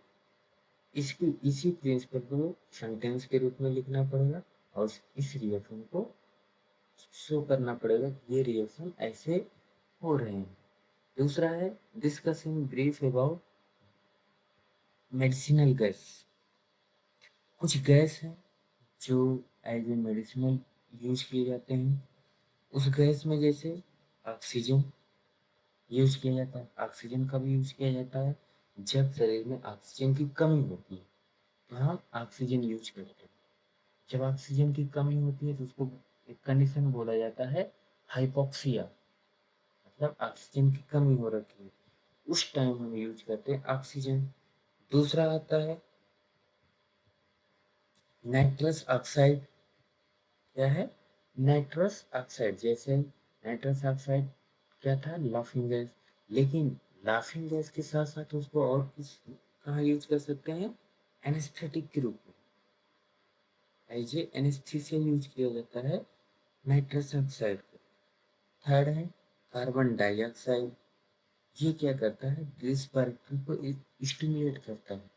[SPEAKER 1] इसकी इसी प्रिंसिपल को सेंटेंस के रूप में लिखना पड़ेगा, और इस रिएक्शन को शो करना पड़ेगा कि ये रिएक्शन ऐसे हो रहे हैं। दूसरा है discuss in brief about medicinal gas. कुछ गैस हैं जो एज ए मेडिसिनल यूज किए जाते हैं। उस गैस में जैसे ऑक्सीजन यूज किया जाता है। ऑक्सीजन कब यूज किया जाता है, जब शरीर में ऑक्सीजन की कमी होती है तो हम ऑक्सीजन यूज करते हैं। जब ऑक्सीजन की कमी होती है तो उसको एक कंडीशन बोला जाता है हाइपोक्सिया, मतलब ऑक्सीजन की कमी हो रखी है, उस टाइम हम यूज करते हैं ऑक्सीजन। दूसरा आता है नाइट्रस ऑक्साइड। क्या है, नाइट्रस ऑक्साइड। जैसे नाइट्रस ऑक्साइड क्या था, लाफिंग गैस, लेकिन लाफिंग गैस के साथ साथ उसको और किस कहाँ यूज कर सकते हैं, एनेस्थेटिक के रूप में, एज ए एनेस्थीसिया यूज किया जाता है नाइट्रस ऑक्साइड को। थर्ड है कार्बन डाइऑक्साइड। ये क्या करता है, रेस्पिरेटरी को स्टिमुलेट करता है।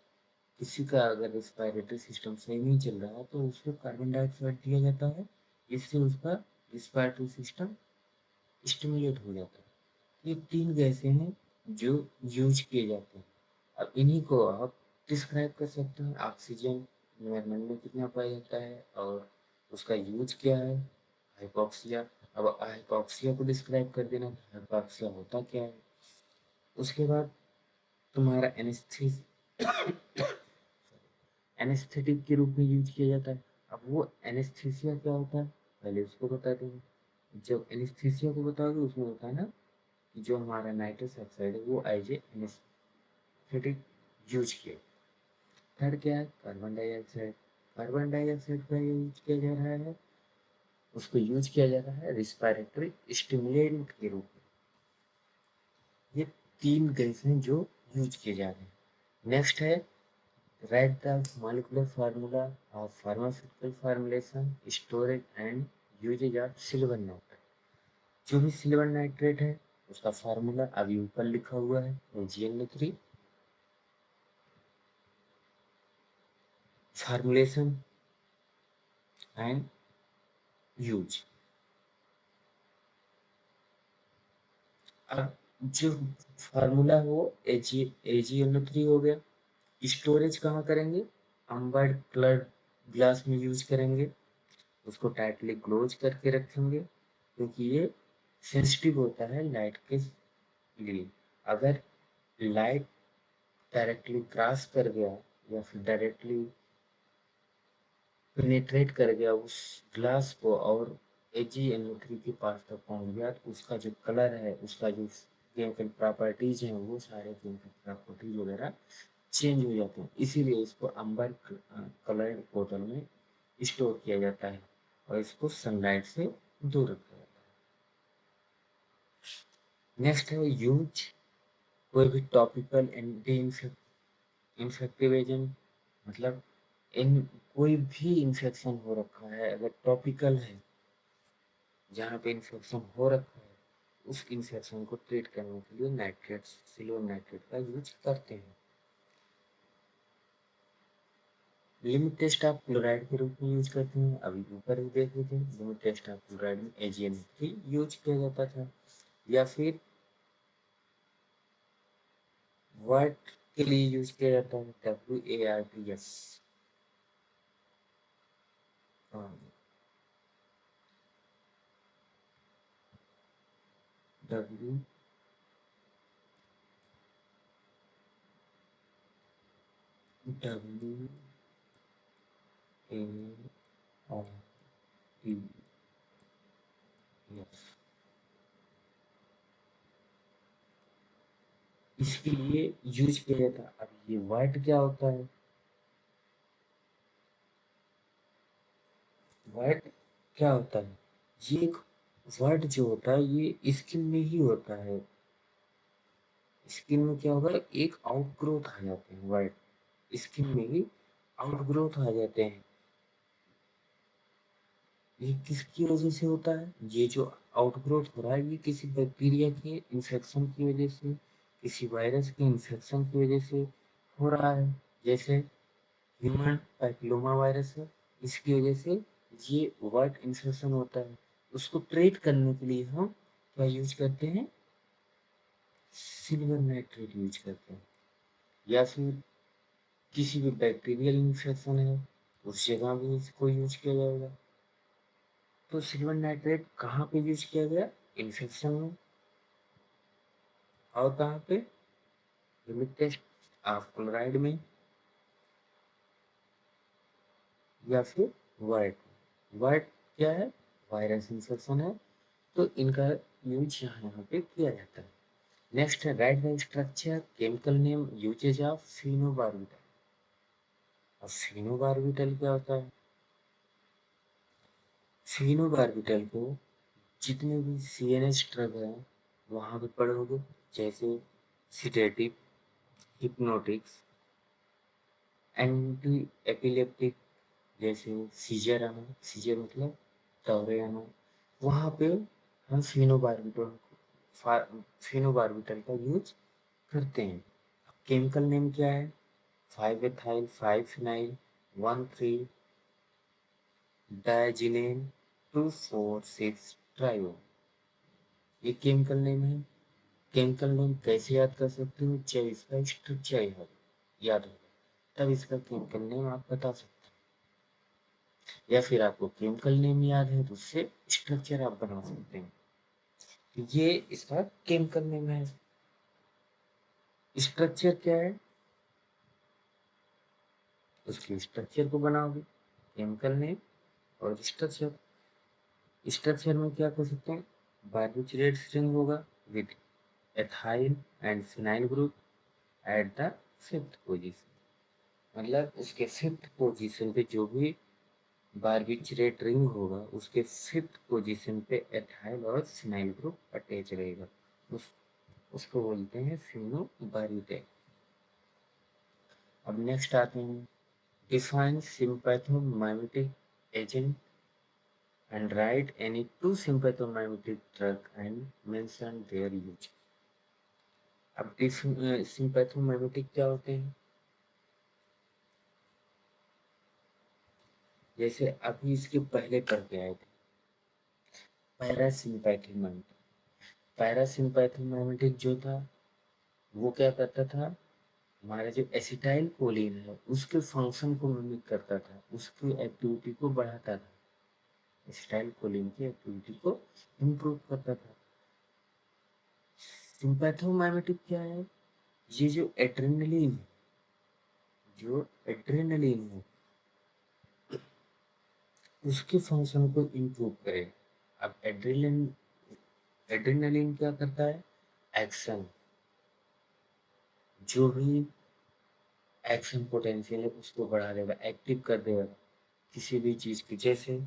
[SPEAKER 1] किसी का अगर रेस्पिरेटरी सिस्टम सही नहीं चल रहा है तो उसको कार्बन डाइऑक्साइड दिया जाता है, इससे उसका रेस्पिरेटरी सिस्टम स्टिमुलेट हो जाता है। ये 3 गैसें हैं जो यूज किए जाते हैं। अब इन्हीं को आप डिस्क्राइब कर सकते हैं। ऑक्सीजन एनवायरनमेंट में कितना पाया जाता है और उसका यूज क्या है। हाइपोक्सिया, अब हाइपोक्सिया को डिस्क्राइब कर देना, हाइपोक्सिया होता क्या है। उसके बाद तुम्हारा एनेस्थेटिक के रूप में यूज किया जाता है। अब वो एनेस्थीसिया क्या होता है पहले उसको बता देंगे। जब एनेस्थीसिया को बताओगे उसमें होता है ना कि जो हमारा नाइट्रस ऑक्साइड है वो एज ए एनेस्थेटिक यूज किया। थर्ड क्या है, कार्बन डाइऑक्साइड। कार्बन डाइऑक्साइड का यूज किया जा रहा है, उसको यूज किया जा रहा है रिस्पायरेटरी स्टिमुलेंट के रूप में। ये तीन गैस हैं जो यूज किए जा रहे हैं। नेक्स्ट है write the molecular formula of pharmaceutical formulation storage and uses of silver nitrate. जो भी सिल्वर नाइट्रेट है उसका फार्मूला अभी ऊपर लिखा हुआ है AgNO3। Formulation and use. अब जो फार्मूला हो AgNO3 हो गया। स्टोरेज कहाँ करेंगे, अम्बर कलर ग्लास में यूज करेंगे। उसको टाइटली क्लोज करके रखेंगे क्योंकि ये सेंसिटिव होता है लाइट के लिए। अगर लाइट डायरेक्टली क्रॉस कर गया या फिर डायरेक्टली पेनिट्रेट कर गया उस ग्लास को और AgNO3 के पास तक पहुंच गया तो उसका जो कलर है, उसका जो केमिकल प्रॉपर्टीज हैं, वो सारे केमिकल प्रॉपर्टीज वगैरह चेंज हो जाते हैं। इसीलिए इसको अम्बर कलर्ड बोतल में स्टोर किया जाता है और इसको सनलाइट से दूर रखा जाता है। नेक्स्ट है यूज। कोई भी टॉपिकल एंटी इंफेक्टिव एजेंट, मतलब इन कोई भी इंफेक्शन हो रखा है अगर टॉपिकल है, जहाँ पे इंफेक्शन हो रखा है उस इंफेक्शन को ट्रीट करने के लिए नाइट्रेट, सिल्वर नाइट्रेट का यूज करते हैं। लिमिट टेस्ट ऑफ क्लोराइड के रूप में यूज करते हैं। अभी ऊपर ही देखे थे लिमिट टेस्ट ऑफ क्लोराइड में AgNO3 यूज किया जाता था। या फिर वर्ट के लिए यूज किया जाता है WARTS। W W A R T S। इसके लिए यूज किया जाता है। अब ये वर्ट क्या होता है, वर्ट क्या होता है, ये एक वर्ट जो होता है ये स्किन में ही होता है। स्किन में क्या होगा, एक आउटग्रोथ आ जाते हैं वर्ट, स्किन में ही आउटग्रोथ आ जाते हैं। ये किसकी वजह से होता है, ये जो आउटग्रोथ हो रहा है ये किसी बैक्टीरिया के इन्फेक्शन की वजह से, किसी वायरस के इन्फेक्शन की वजह से हो रहा है। जैसे ह्यूमन पैपिलोमा वायरस है, इसकी वजह से ये वर्ट इन्फेक्शन होता है। उसको ट्रीट करने के लिए हम क्या यूज करते हैं, सिल्वर नाइट्रेट यूज करते हैं। या फिर किसी भी बैक्टीरियल इन्फेक्शन है उस जगह भी इसको यूज किया जाएगा। तो सिल्वर नाइट्रेट कहाँ पे यूज किया गया, इन्फेक्शन में। और कहाँ पे, लिमिट टेस्ट ऑफ क्लोराइड में या फिर वाइट। वाइट क्या है, वायरस इन्फेक्शन है, तो इनका यूज यहाँ पे किया जाता है। नेक्स्ट है write the structure chemical name uses of phenobarbital. अब फिनोबार्बिटल क्या होता है, फिनोबार्बिटल को जितने भी CNS ड्रग है वहाँ पे पढ़ोगे, जैसे सिडेटिव, हिप्नोटिक्स, एंटी एपिलेप्टिक, जैसे सीजर आना, सीजर मतलब दौरे आना, वहाँ पे हम फिनोबार्बिटल का यूज करते हैं। केमिकल नेम क्या है, 5-एथाइल 5-फिनाइल 1,3 डायजिनेन 2,4,6 ट्राइओ। ये केमिकल नेम है। केमिकल नेम कैसे याद कर सकते हो, जब इसका स्ट्रक्चर याद होगा तब इसका केमिकल नेम आप बता सकते हो, या फिर आपको केमिकल नेम याद है तो उससे स्ट्रक्चर आप बना सकते हैं। तो ये इसका केमिकल नेम है। स्ट्रक्चर क्या है, उसके स्ट्रक्चर को बनाओगे, केमिकल नेम और स्ट्रक्चर। स्ट्रक्चर में क्या कर सकते हैं, बार्बिट्रेट रिंग होगा with ethyl and phenyl group at the fifth position. मतलब उसके फिफ्थ पोजीशन पे जो भी बार्बिट्रेट रिंग होगा उसके फिफ्थ पोजीशन पे एथाइल और फिनाइल ग्रुप अटैच रहेगा, उसको बोलते हैं फिनोबारिटेट। अब नेक्स्ट आते हैं, define sympathomimetic agent and write any two sympathomimetic drug and mention their use। अब sympathomimetic क्या होते हैं, जैसे अभी इसके पहले पढ़ के आए थे पैरासिम्पैथोमिमेटिक। पैरासिम्पैथोमिमेटिक जो था वो क्या करता था, हमारा जो एसिटाइल कोलिन है उसके फंक्शन को मिमिक करता था, उसकी एक्टिविटी को बढ़ाता था, एसिटाइल कोलिन की एक्टिविटी को इम्प्रूव करता था। सिंपैथोमाइमेटिक क्या है, ये जो एड्रेनलिन है, जो एड्रेनलिन है उसके फंक्शन को इम्प्रूव करेगा। अब एड्रेनलिन क्या करता है, एक्शन, जो भी एक्शन पोटेंशियल है उसको बढ़ा देगा, एक्टिव कर देगा किसी भी चीज की। जैसे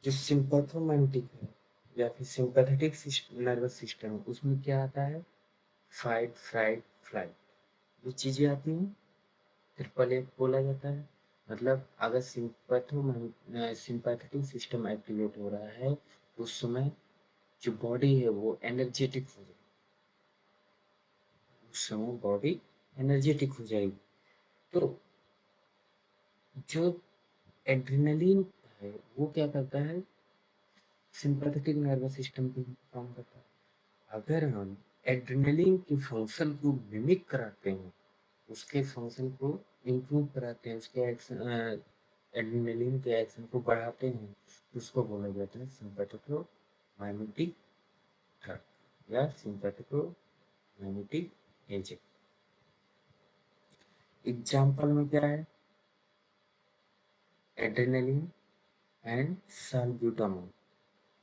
[SPEAKER 1] जो सिंपैथोमाइमेटिक है या फिर सिंपैथेटिक नर्वस सिस्टम, उसमें क्या आता है, फाइट फ्राइट फ्लाइट, ये चीजें आती हैं। ट्रिपल ए बोला जाता है। मतलब अगर सिंपैथेटिक सिस्टम एक्टिवेट हो रहा है तो उस समय जो बॉडी है वो एनर्जेटिक हो जाएगी, उस समय बॉडी एनर्जेटिक हो जाएगी। तो जो एड्रेनलिन है वो क्या करता है, सिंपैथेटिक नर्वस सिस्टम पे काम करता है। अगर हम एड्रेनलिन की फंक्शन को मिमिक कराते हैं, उसके फंक्शन को इम्प्रूव कराते हैं, उसके एक्शन एड्रेनलिन के एक्शन को बढ़ाते हैं, तो उसको बोला जाता है सिंपैथोमाइमेटिक ड्रग या सिंपैथोमाइमेटिक एजेंट। एग्जाम्पल में क्या है, adrenaline and salbutamol,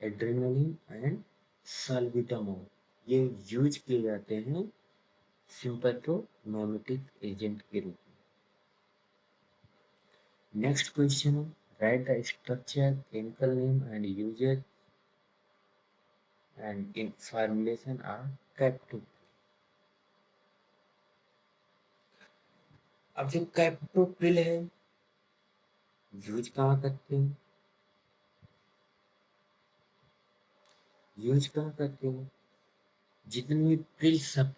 [SPEAKER 1] adrenaline and salbutamol ये यूज किए जाते हैं सिंपैथोमाइमेटिक एजेंट के रूप में। नेक्स्ट क्वेश्चन है, write the structure, chemical name and uses and in formulation are captopril. अब जो कैप्टोप्रिल है यूज कहाँ करते हैं, यूज कहाँ करते हैं, जितने भी प्रिल सब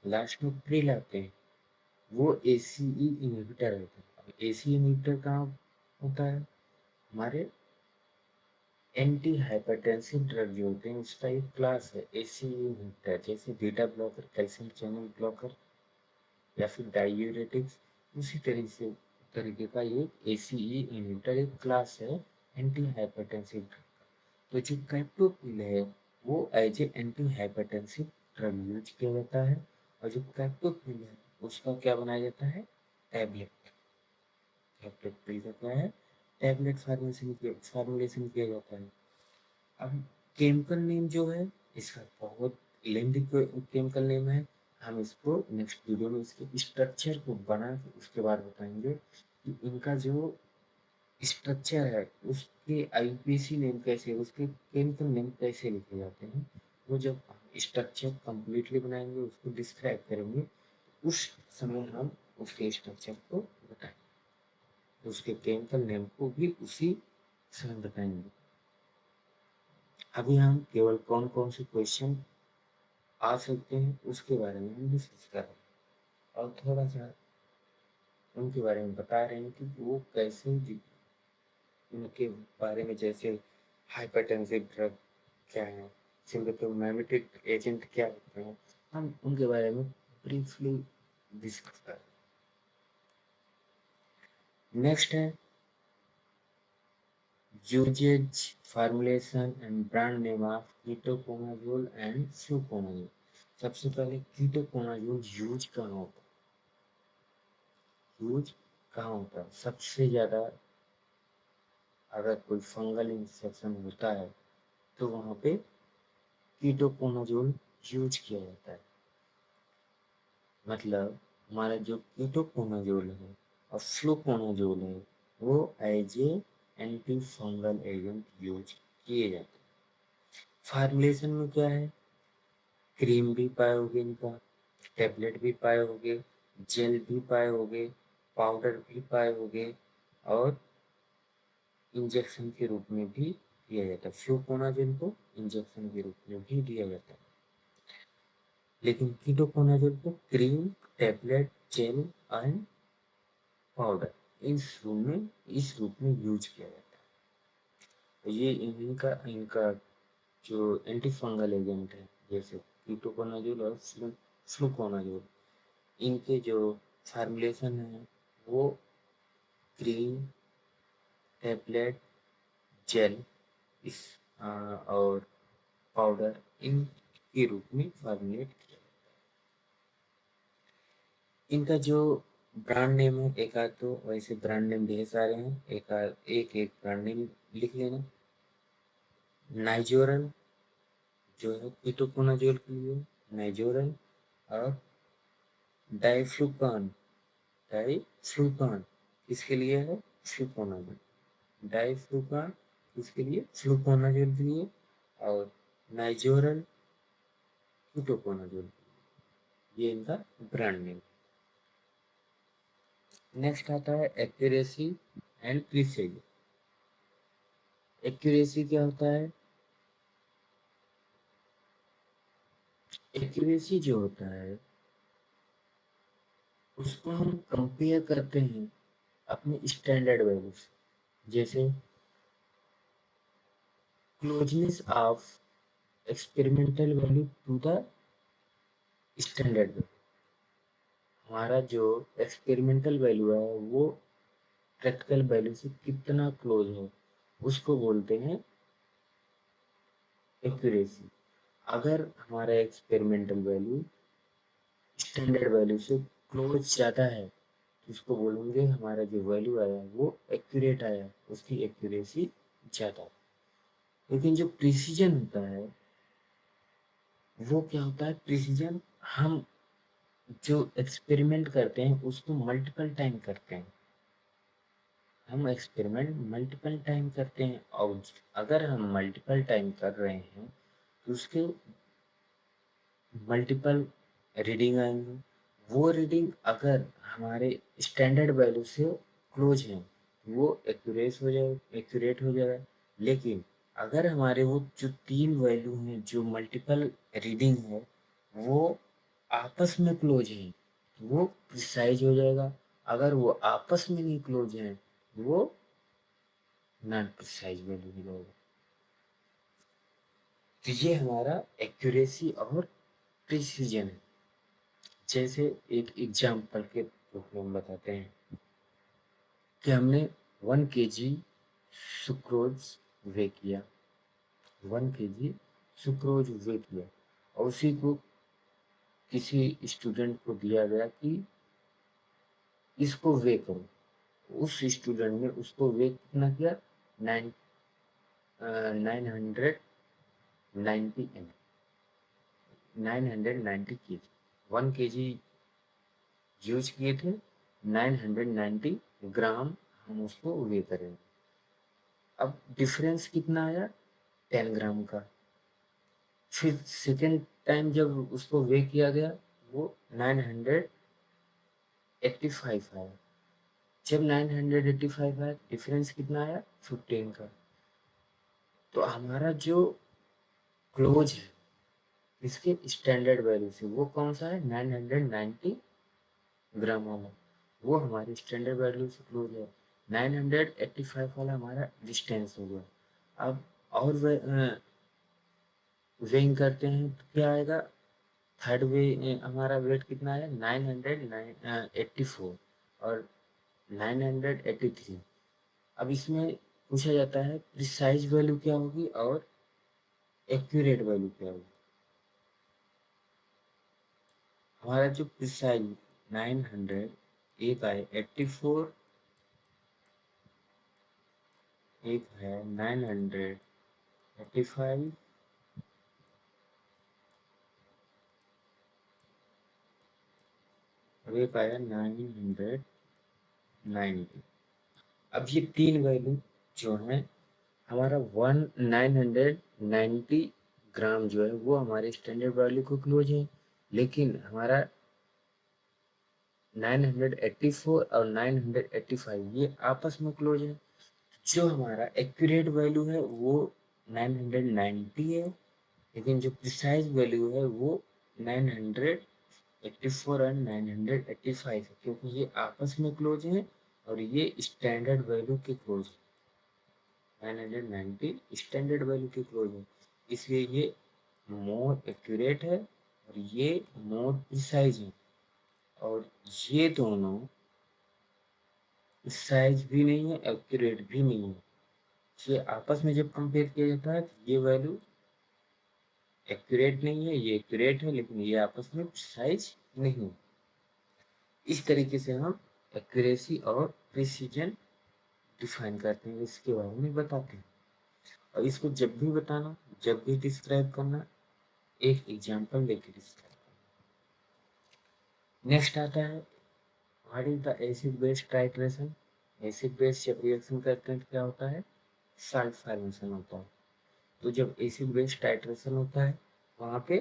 [SPEAKER 1] लास्ट में प्रिल आते हैं वो एसीई इनहिबिटर होते हैं। अब एसी इनहिबिटर कहाँ होता है, हमारे एंटी हाइपरटेंसिव ड्रग जो होते हैं उसका एक क्लास है एसी इनहिबिटर, जैसे beta blocker, calcium channel blocker या फिर डायूरेटिक्स। उसी तरीके का ये एसीई इनहिबिटर एक क्लास है एंटी हाइपरटेंसिव ड्रग का। तो जो कैप्टोप्रिल है वो as a anti hypertensive drug use किया जाता है, और जो कैप्टोप्रिल है उसका क्या बनाया जाता है, टैबलेट। कैप्टोप्रिल का क्या है, टैबलेट फार्मुलेशन किया जाता है। अब केमिकल नेम जो है इसका बहुत लेंथी केमिकल नेम है, हम इसको नेक्स्ट वीडियो में इसके स्ट्रक्चर को बना के उसके बाद बताएंगे कि इनका जो स्ट्रक्चर है उसके आईपीसी नेम कैसे, उसके केमिकल नेम कैसे लिखे जाते हैं। वो जब स्ट्रक्चर कंप्लीटली बनाएंगे उसको डिस्क्राइब करेंगे, उस समय हम उसके स्ट्रक्चर को बताएंगे, उसके केमिकल नेम को भी उसी समय बताएंगे। अभी हम केवल कौन कौन से क्वेश्चन आ सकते हैं उसके बारे में हम डिस्कस कर रहे हैं, और थोड़ा सा उनके बारे में बता रहे हैं कि वो कैसे उनके बारे में, जैसे हाइपरटेंसिव ड्रग क्या है, सिम्पथोमिमेटिक एजेंट क्या होते हैं, हम उनके बारे में ब्रीफली डिस्कस करें। नेक्स्ट है uses, formulation and brand name of ketoconazole and fluconazole. सबसे पहले कीटोकोनाजोल यूज कहाँ होता है, यूज कहाँ होता है? सबसे ज़्यादा अगर कोई फंगल इन्फेक्शन होता है तो वहाँ पे कीटोकोनाजोल यूज किया जाता है। मतलब हमारा जो कीटोकोनाजोल है और फ्लूकोनाजोल है वो as a anti fungal agent use किए जाते हैं। फॉर्मुलेशन में क्या है, क्रीम भी पाए होगे इनका, टेबलेट भी पाए होगे, जेल भी पाए होगे, पाउडर भी पाए होगे और इंजेक्शन के रूप में भी दिया जाता है। फ्लूकोनाजोल को इंजेक्शन के रूप में भी दिया जाता है, लेकिन कीटोकोनाजोल को cream, tablet, gel and powder इस रूप में यूज किया जाता है। ये इनका इनका जो एंटी फंगल एजेंट है जैसे कीटोकोनाजोल और फ्लूकोनाजोल, इनके जो फार्मूलेशन है वो क्रीम, टैबलेट, जेल इस और पाउडर इन के रूप में फॉर्मुलेट किया। इनका जो ब्रांड नेम है, एक आध तो वैसे ब्रांड नेम ढेर सारे हैं, एक एक ब्रांड नेम लिख लेना। नाइजोरल जो है कीटोकोनाजोल के लिए, नाइजोरल और डाइफ्लूकान, डाइफ्लूकान इसके लिए है फ्लूकोनाजोल, डाइफ्लूकान इसके लिए फ्लूकोनाजोल के लिए और नाइजोरल कीटोकोनाजोल, ये इनका ब्रांड नेम। नेक्स्ट आता है एक्यूरेसी एंड प्रिसीजन। एक्यूरेसी क्या होता है? एक्यूरेसी जो होता है उसको हम कंपेयर करते हैं अपने स्टैंडर्ड वैल्यू से। जैसे closeness of experimental value to the standard value. हमारा जो एक्सपेरिमेंटल वैल्यू है वो प्रैक्टिकल वैल्यू से कितना क्लोज है उसको बोलते हैं एक्यूरेसी। अगर हमारा एक्सपेरिमेंटल वैल्यू स्टैंडर्ड वैल्यू से क्लोज ज़्यादा है तो उसको बोलेंगे हमारा जो वैल्यू आया वो एक्यूरेट आया, उसकी एक्यूरेसी ज़्यादा। लेकिन जो प्रिसीजन होता है वो क्या होता है? प्रिसीजन हम जो एक्सपेरिमेंट करते हैं उसको मल्टीपल टाइम करते हैं, हम एक्सपेरिमेंट मल्टीपल टाइम करते हैं और अगर हम मल्टीपल टाइम कर रहे हैं तो उसके मल्टीपल रीडिंग आएंगे। वो रीडिंग अगर हमारे स्टैंडर्ड वैल्यू से क्लोज है वो एक्यूरेट हो जाएगा। लेकिन अगर हमारे वो जो तीन वैल्यू हैं जो मल्टीपल रीडिंग है वो आपस में क्लोज हैं वो प्रिसाइज हो जाएगा। अगर वो आपस में नहीं क्लोज हैं वो नॉन प्रिसाइज वैल्यू हो जाएगा। तो ये हमारा एक्यूरेसी और प्रिसीजन है। जैसे एक एग्जाम्पल के रूप में हम बताते हैं कि हमने 1 kg सुक्रोज वे किया, 1 kg सुक्रोज वे किया और उसी को किसी स्टूडेंट को दिया गया कि इसको वे करो। उस स्टूडेंट ने उसको वे कितना किया? 990 ml, 990 kg, 1 kg यूज किए थे, 990 ग्राम हम उसको वे करेंगे। अब डिफरेंस कितना आया? 10 ग्राम का। फिर सेकेंड टाइम जब उसको वे किया गया वो 985 आया। जब 985 आया डिफरेंस कितना आया? 15 का। तो हमारा जो क्लोज है इसके स्टैंडर्ड वैल्यू से वो कौन सा है? 990 ग्राम वाला, वो हमारे स्टैंडर्ड वैल्यू से क्लोज है। 985 वाला हमारा डिस्टेंस हो गया। अब और वेइंग करते हैं तो क्या आएगा, थर्ड वे हमारा वेट कितना है 984 और 983। अब इसमें पूछा जाता है प्रिसाइज वैल्यू क्या होगी और एक्यूरेट वैल्यू क्या होगी। हमारा जो प्रिसाइज 900 एक है 84, एक है 985 और एक आया 990। अब ये तीन वैल्यू जो है हमारा 990 ग्राम जो है वो हमारे स्टैंडर्ड वैल्यू को क्लोज है, लेकिन हमारा 984 और 985 ये आपस में क्लोज है। जो हमारा एक्यूरेट वैल्यू है वो 990 है, लेकिन जो प्रिसाइज वैल्यू है वो 984 और 985 है, क्योंकि ये आपस में क्लोज है और ये स्टैंडर्ड वैल्यू के क्लोज है। 990 स्टैंडर्ड वैल्यू के क्लोज है, इसलिए ये मोर एक्यूरेट है और ये मोर प्रिसाइज है। और ये दोनों साइज भी नहीं है, एक्यूरेट भी नहीं है। ये आपस में जब कंपेयर किया जाता है तो ये वैल्यू एक्यूरेट नहीं है, ये एक्यूरेट है, लेकिन ये आपस में साइज नहीं है। इस तरीके से हम एक्यूरेसी और प्रिसीजन डिफाइन करते हैं, इसके बारे में बताते हैं। और इसको जब भी बताना, जब भी डिस्क्राइब करना, एक एग्जाम्पल लेके डिस्क्राइब करना। नेक्स्ट आता है what is the acid base titration. Acid base जब रिएक्शन करते हैं तो क्या होता है, साल्ट फॉर्मेशन होता है। तो जब एसिड बेस टाइट्रेशन होता है वहाँ पे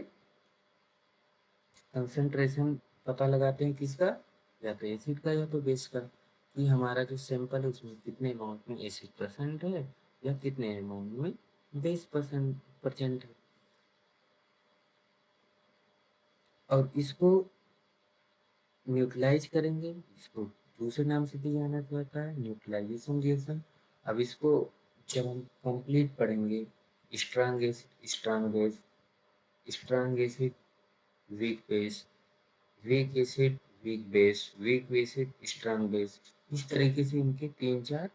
[SPEAKER 1] कंसंट्रेशन पता लगाते हैं किसका, या तो एसिड का या तो बेस का, कि हमारा जो सैंपल है उसमें कितने अमाउंट में एसिड परसेंट है या कितने अमाउंट में बेस परसेंट है। और इसको न्यूट्रलाइज करेंगे, इसको दूसरे नाम से भी जाना जाता है न्यूट्रलाइजेशन रिएक्शन। अब इसको जब हम कंप्लीट पढ़ेंगे, strong acid strong base, strong acid weak base, weak acid weak base, weak acid strong base, इस तरीके से इनके 3-4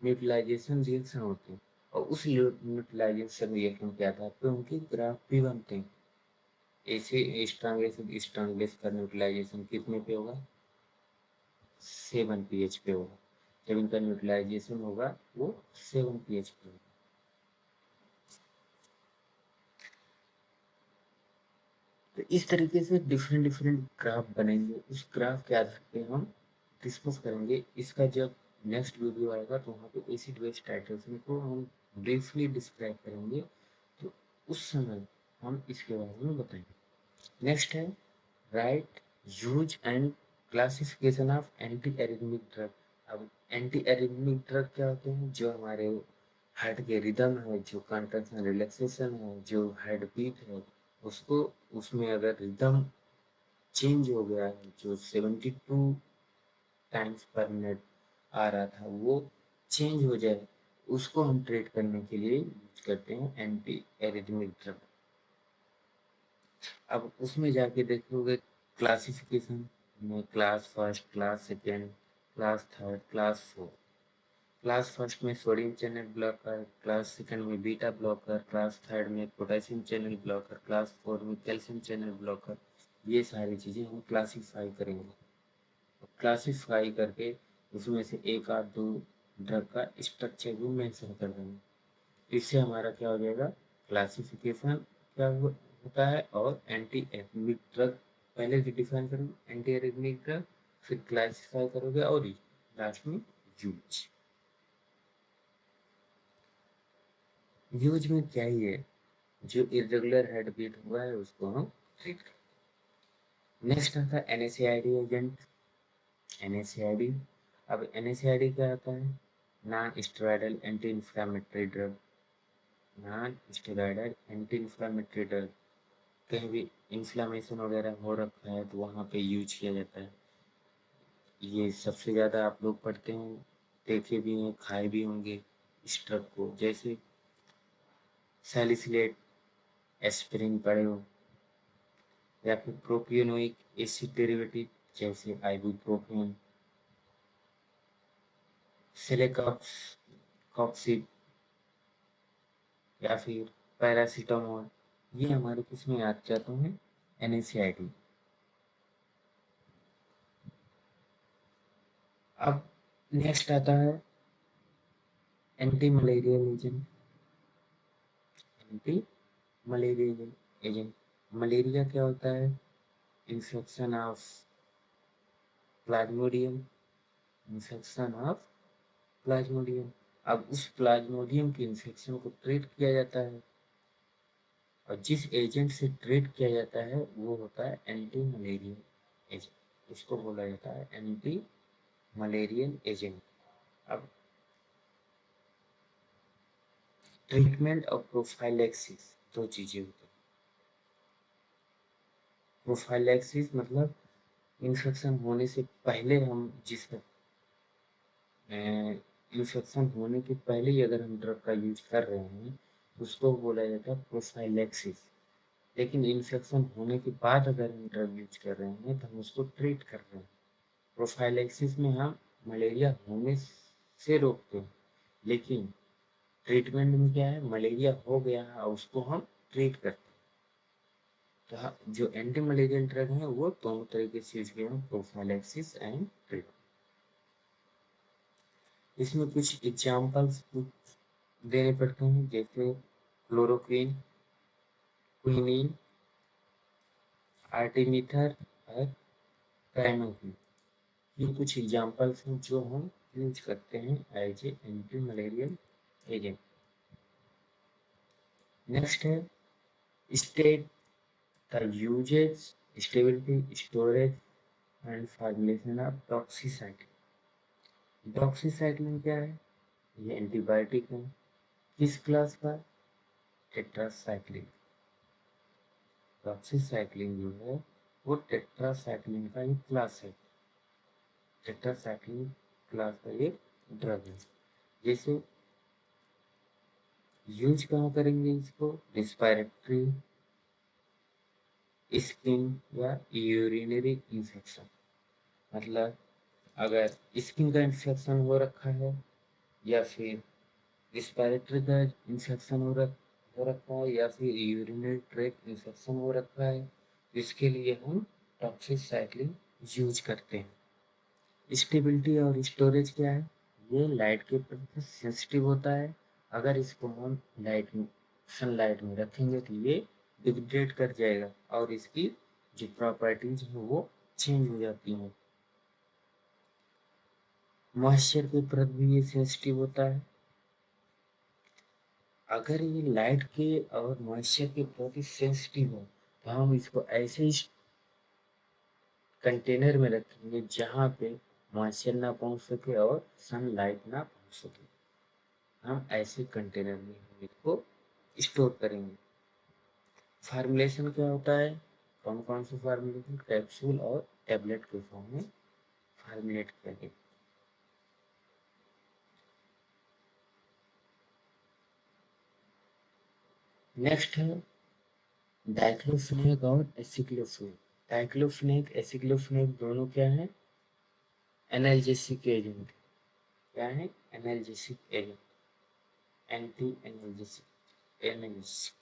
[SPEAKER 1] न्यूट्रलाइजेशन रिएक्शन होते हैं। और उस न्यूट्रलाइजेशन रिएक्शन के आधार पर उनके ग्राफ भी बनते हैं। ऐसे स्ट्रांग एसिड स्ट्रांग बेस का न्यूट्रलाइजेशन कितने पे होगा, 7 pH पे होगा। जब इनका न्यूट्रलाइजेशन होगा वो 7 pH पे होगा। तो इस तरीके से डिफरेंट डिफरेंट ग्राफ बनेंगे, उस ग्राफ के आधार पे हम डिस्कस करेंगे। इसका जब नेक्स्ट वीडियो आएगा तो वहाँ पे एसिड बेस टाइट्रेशन को हम ब्रीफली डिस्क्राइब करेंगे, तो उस समय हम इसके बारे में बताएंगे। नेक्स्ट है right use and classification of anti arrhythmic drug. अब एंटी एरिथमिक ड्रग क्या होते हैं, जो हमारे हार्ट के रिदम है, जो कंट्रैक्शन रिलैक्सेशन है, जो हार्ट बीट है, उसको उसमें अगर रिदम चेंज हो गया है, जो 72 टाइम्स पर मिनट आ रहा था वो चेंज हो जाए, उसको हम ट्रीट करने के लिए यूज करते हैं एंटी एरिथमिक ड्रग। अब उसमें जाके देखोगे क्लासिफिकेशन में class first, class second, class third, class fourth. Class first में sodium channel blocker, class second में बीटा ब्लॉकर, क्लास थर्ड में potassium channel blocker, class four में कैल्शियम चैनल ब्लॉकर। ये सारी चीज़ें हम क्लासीफाई करेंगे। क्लासीफाई करके उसमें से एक आध दो ड्रग का स्ट्रक्चर भी मेंशन कर देंगे। इससे हमारा क्या हो जाएगा, क्लासिफिकेशन क्या होता है और एंटी एरिथमिक ड्रग पहले से डिफाइन करोगे, एंटी एरिथमिक ड्रग फिर क्लासिफाई करोगे और लास्ट में यूज। यूज में क्या ही है, जो इरेगुलर हार्ट बीट हुआ है उसको हम ट्रीट करें। नेक्स्ट आता है NSAID एजेंट। NSAID, अब NSAID क्या होता है, non steroidal anti inflammatory drug. Non steroidal anti inflammatory drug, कहीं भी इन्फ्लेमेशन वगैरह हो रखा है तो वहाँ पे यूज किया जाता है। ये सबसे ज़्यादा आप लोग पढ़ते हैं, देखे भी हैं, खाए भी होंगे इस ड्रग को, जैसे सैलिसिलेट एस्पिरिन पढ़े हो, या फिर प्रोपियोनिक एसिड डेरिवेटिव जैसे आइबुप्रोफेन, सेलेकॉक्स कॉक्सिब, या फिर पैरासीटामोल, ये हमारे किस में आते जाते हैं, NaCl। अब नेक्स्ट आता है anti malarial agent. Anti malarial agent, malaria क्या होता है, infection of Plasmodium, infection of Plasmodium. अब उस प्लाज्मोडियम के इन्फेक्शन को ट्रीट किया जाता है, और जिस एजेंट से ट्रीट किया जाता है वो होता है एंटी मलेरियल एजेंट, उसको बोला जाता है एंटी मलेरियल एजेंट। अब ट्रीटमेंट और प्रोफाइलैक्सिस दो चीजें होती हैं। प्रोफाइलैक्सिस मतलब इन्फेक्शन होने से पहले हम जिस इन्फेक्शन होने के पहले ही अगर हम ड्रग का यूज कर रहे हैं उसको बोला जाता है प्रोफाइलैक्सिस। लेकिन इन्फेक्शन होने के बाद अगर हम ड्रग यूज कर रहे हैं तो हम उसको ट्रीट कर रहे हैं। प्रोफाइलैक्सिस में हम मलेरिया होने से रोकते हैं, लेकिन ट्रीटमेंट में क्या है, मलेरिया हो गया है और उसको हम ट्रीट करते हैं। तो जो एंटी मलेरियल ड्रग है वो दोनों तरीके से यूज किए हैं, प्रोफाइलैक्सिस एंड ट्रीटमेंट। इसमें कुछ एग्जाम्पल्स देने पड़ते हैं जैसे क्लोरोक्विन, क्विनीन, आर्टिमीथर और प्राइमोक्विन। ये कुछ एग्जाम्पल्स हैं जो हम यूज करते हैं as a anti malarial agent. Next है state the uses, stability, storage and formulation of doxycycline. Doxycycline क्या है, ये एंटीबायोटिक है, किस क्लास का, टेट्रासाइक्लिन। डॉक्सीसाइक्लिन जो है वो टेट्रासाइक्लिन का एक क्लास है, टेट्रासाइक्लिन क्लास का एक ड्रग है। जैसे यूज कहाँ करेंगे इसको, रिस्पायरेटरी, स्किन या यूरिनरी इन्फेक्शन। मतलब अगर स्किन का इन्फेक्शन हो रखा है या फिर रिस्पायरेटरी का इन्फेक्शन हो रखा है या फिर यूरिनरी ट्रैक्ट इन्फेक्शन हो रखा है, इसके लिए हम डॉक्सीसाइक्लिन यूज करते हैं। स्टेबिलिटी और स्टोरेज क्या है, ये लाइट के प्रति सेंसिटिव होता है। अगर इसको हम लाइट में, सनलाइट में रखेंगे तो ये डिग्रेड कर जाएगा और इसकी जो प्रॉपर्टीज है वो चेंज हो जाती हैं। मॉइस्चर के प्रति भी ये सेंसिटिव होता है। अगर ये लाइट के और मॉइस्चर के प्रति सेंसिटिव हो तो हम इसको ऐसे ही कंटेनर में रखेंगे जहाँ पे मॉइस्चर ना पहुँच सके और सनलाइट ना पहुँच सके। हम ऐसे कंटेनर में हम इसको स्टोर करेंगे। फार्मुलेशन क्या होता है, कौन कौन से फार्मुलेशन, कैप्सूल और टेबलेट के फॉर्म में फार्मुलेट किया गया। नेक्स्ट है डाइक्लोफिनेक और एसिक्लोफिनेक। डाइक्लोफिनेक एसिक्लोफिनेक दोनों क्या है, एनाल्जेसिक एजेंट। क्या है, analgesic agent, anti analgesic analgesic.